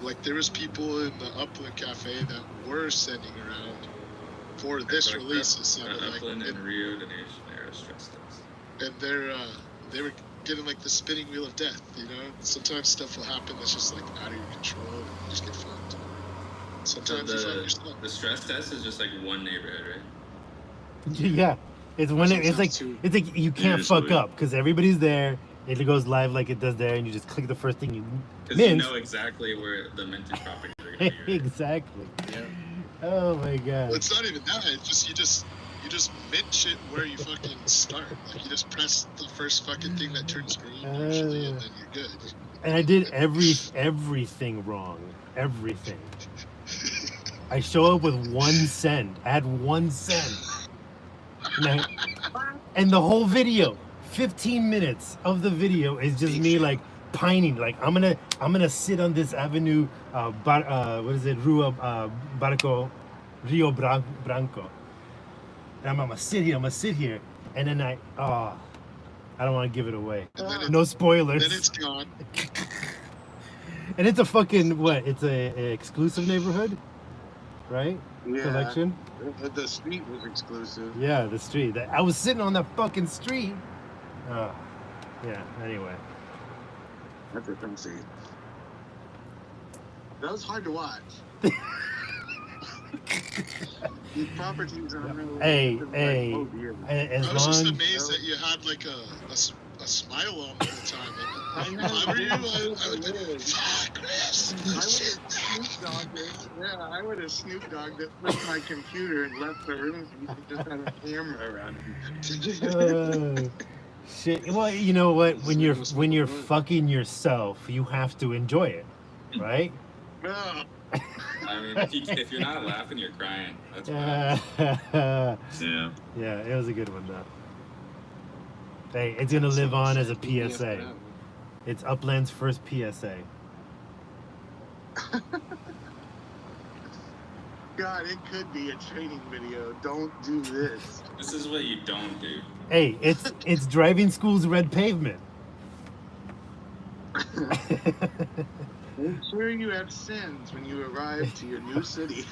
like there was people in the Upland Cafe that were sending around for this release. It sounded like Upland and Rio de Janeiro stress test. And they were getting like the spinning wheel of death. You know, sometimes stuff will happen that's just like out of your control, and you just get fucked. Sometimes you find yourself. The stress test is just like one neighborhood, right? Yeah. It's when it's like you can't fuck up because everybody's there. It goes live like it does there, and you just click the first thing you mint. Because you know exactly where the minted properties are going to be. Exactly. Yeah. Oh my god. Well, it's not even that. It's just you just mint shit where you fucking start. Like you just press the first fucking thing that turns green usually, and then you're good. And I did everything wrong. Everything. I show up with 1 cent. I had 1 cent. And the whole video, 15 minutes of the video is just me like pining, like I'm gonna sit on this avenue, what is it, Rio Branco, and I'm gonna sit here, and then I don't want to give it away. No spoilers. Then it's gone. And it's a fucking what? It's a exclusive neighborhood, right? Yeah. Collection. The street was exclusive. Yeah, the street. I was sitting on that fucking street. Yeah. Anyway. That's a fancy. That was hard to watch. These properties are real. Hey. I was just amazed that you had like a smile on the whole time. If I were you, I would be fuck, Chris. I would have Snoop Dogged it, flipped my computer, and left the room. And just had a camera around me. Shit. Well, you know what? When you're fucking yourself, you have to enjoy it, right? No. I mean, if you're not laughing, you're crying. That's Yeah. Yeah, it was a good one though. Hey, it's gonna live on as a PSA. It's Upland's first PSA. God, it could be a training video. Don't do this. This is what you don't do. Hey, it's driving school's red pavement. Make sure you have sins when you arrive to your new city.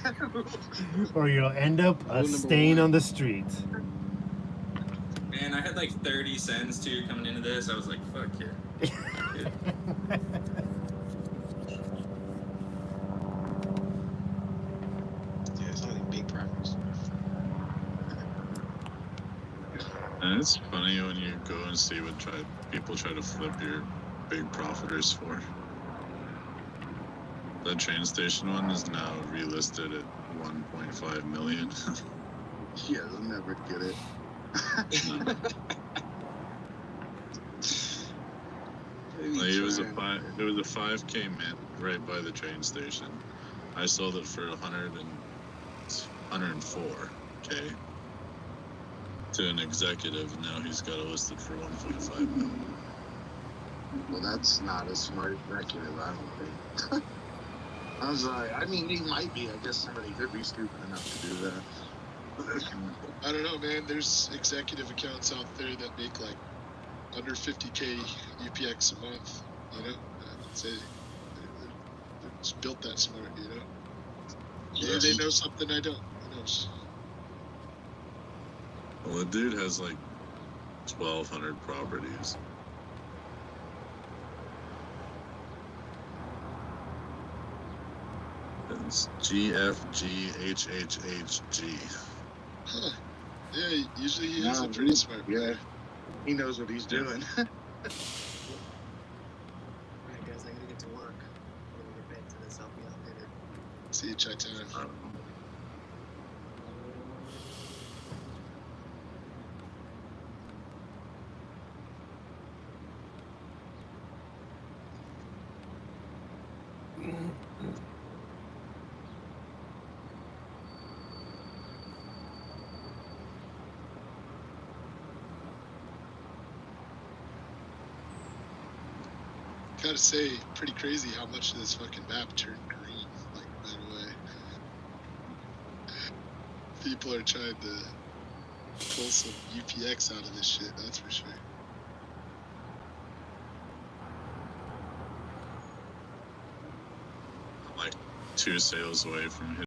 Or you'll end up a Rule number stain one. on the streets. Man, I had like 30 cents too coming into this. I was like, fuck yeah. Yeah. Yeah, it's only big profits. And it's funny when you go and see what people try to flip your big profiters for. The train station one is now relisted at 1.5 million. Yeah, they'll never get it. Like it was a 5K mint right by the train station. I sold it for 104K to an executive. Now he's got it listed for 1.5 million. Well, that's not a smart executive, I don't think. I was like, I mean, he might be. I guess somebody could be stupid enough to do that. I don't know, man. There's executive accounts out there that make like under 50K UPX a month. You know, they're just built that smart. You know, yeah, they know something I don't. Who knows? Well, the dude has like 1,200 properties. It's GFGHHHG. Huh. Yeah, usually he is a pretty smart guy. Yeah, he knows what he's doing. Alright, guys, I gotta get to work. I'm gonna get back to this. I'll be out later. See you, Chi-Town. Gotta say, pretty crazy how much of this fucking map turned green, like, right away. People are trying to pull some UPX out of this shit, that's for sure. I'm like 2 sales away from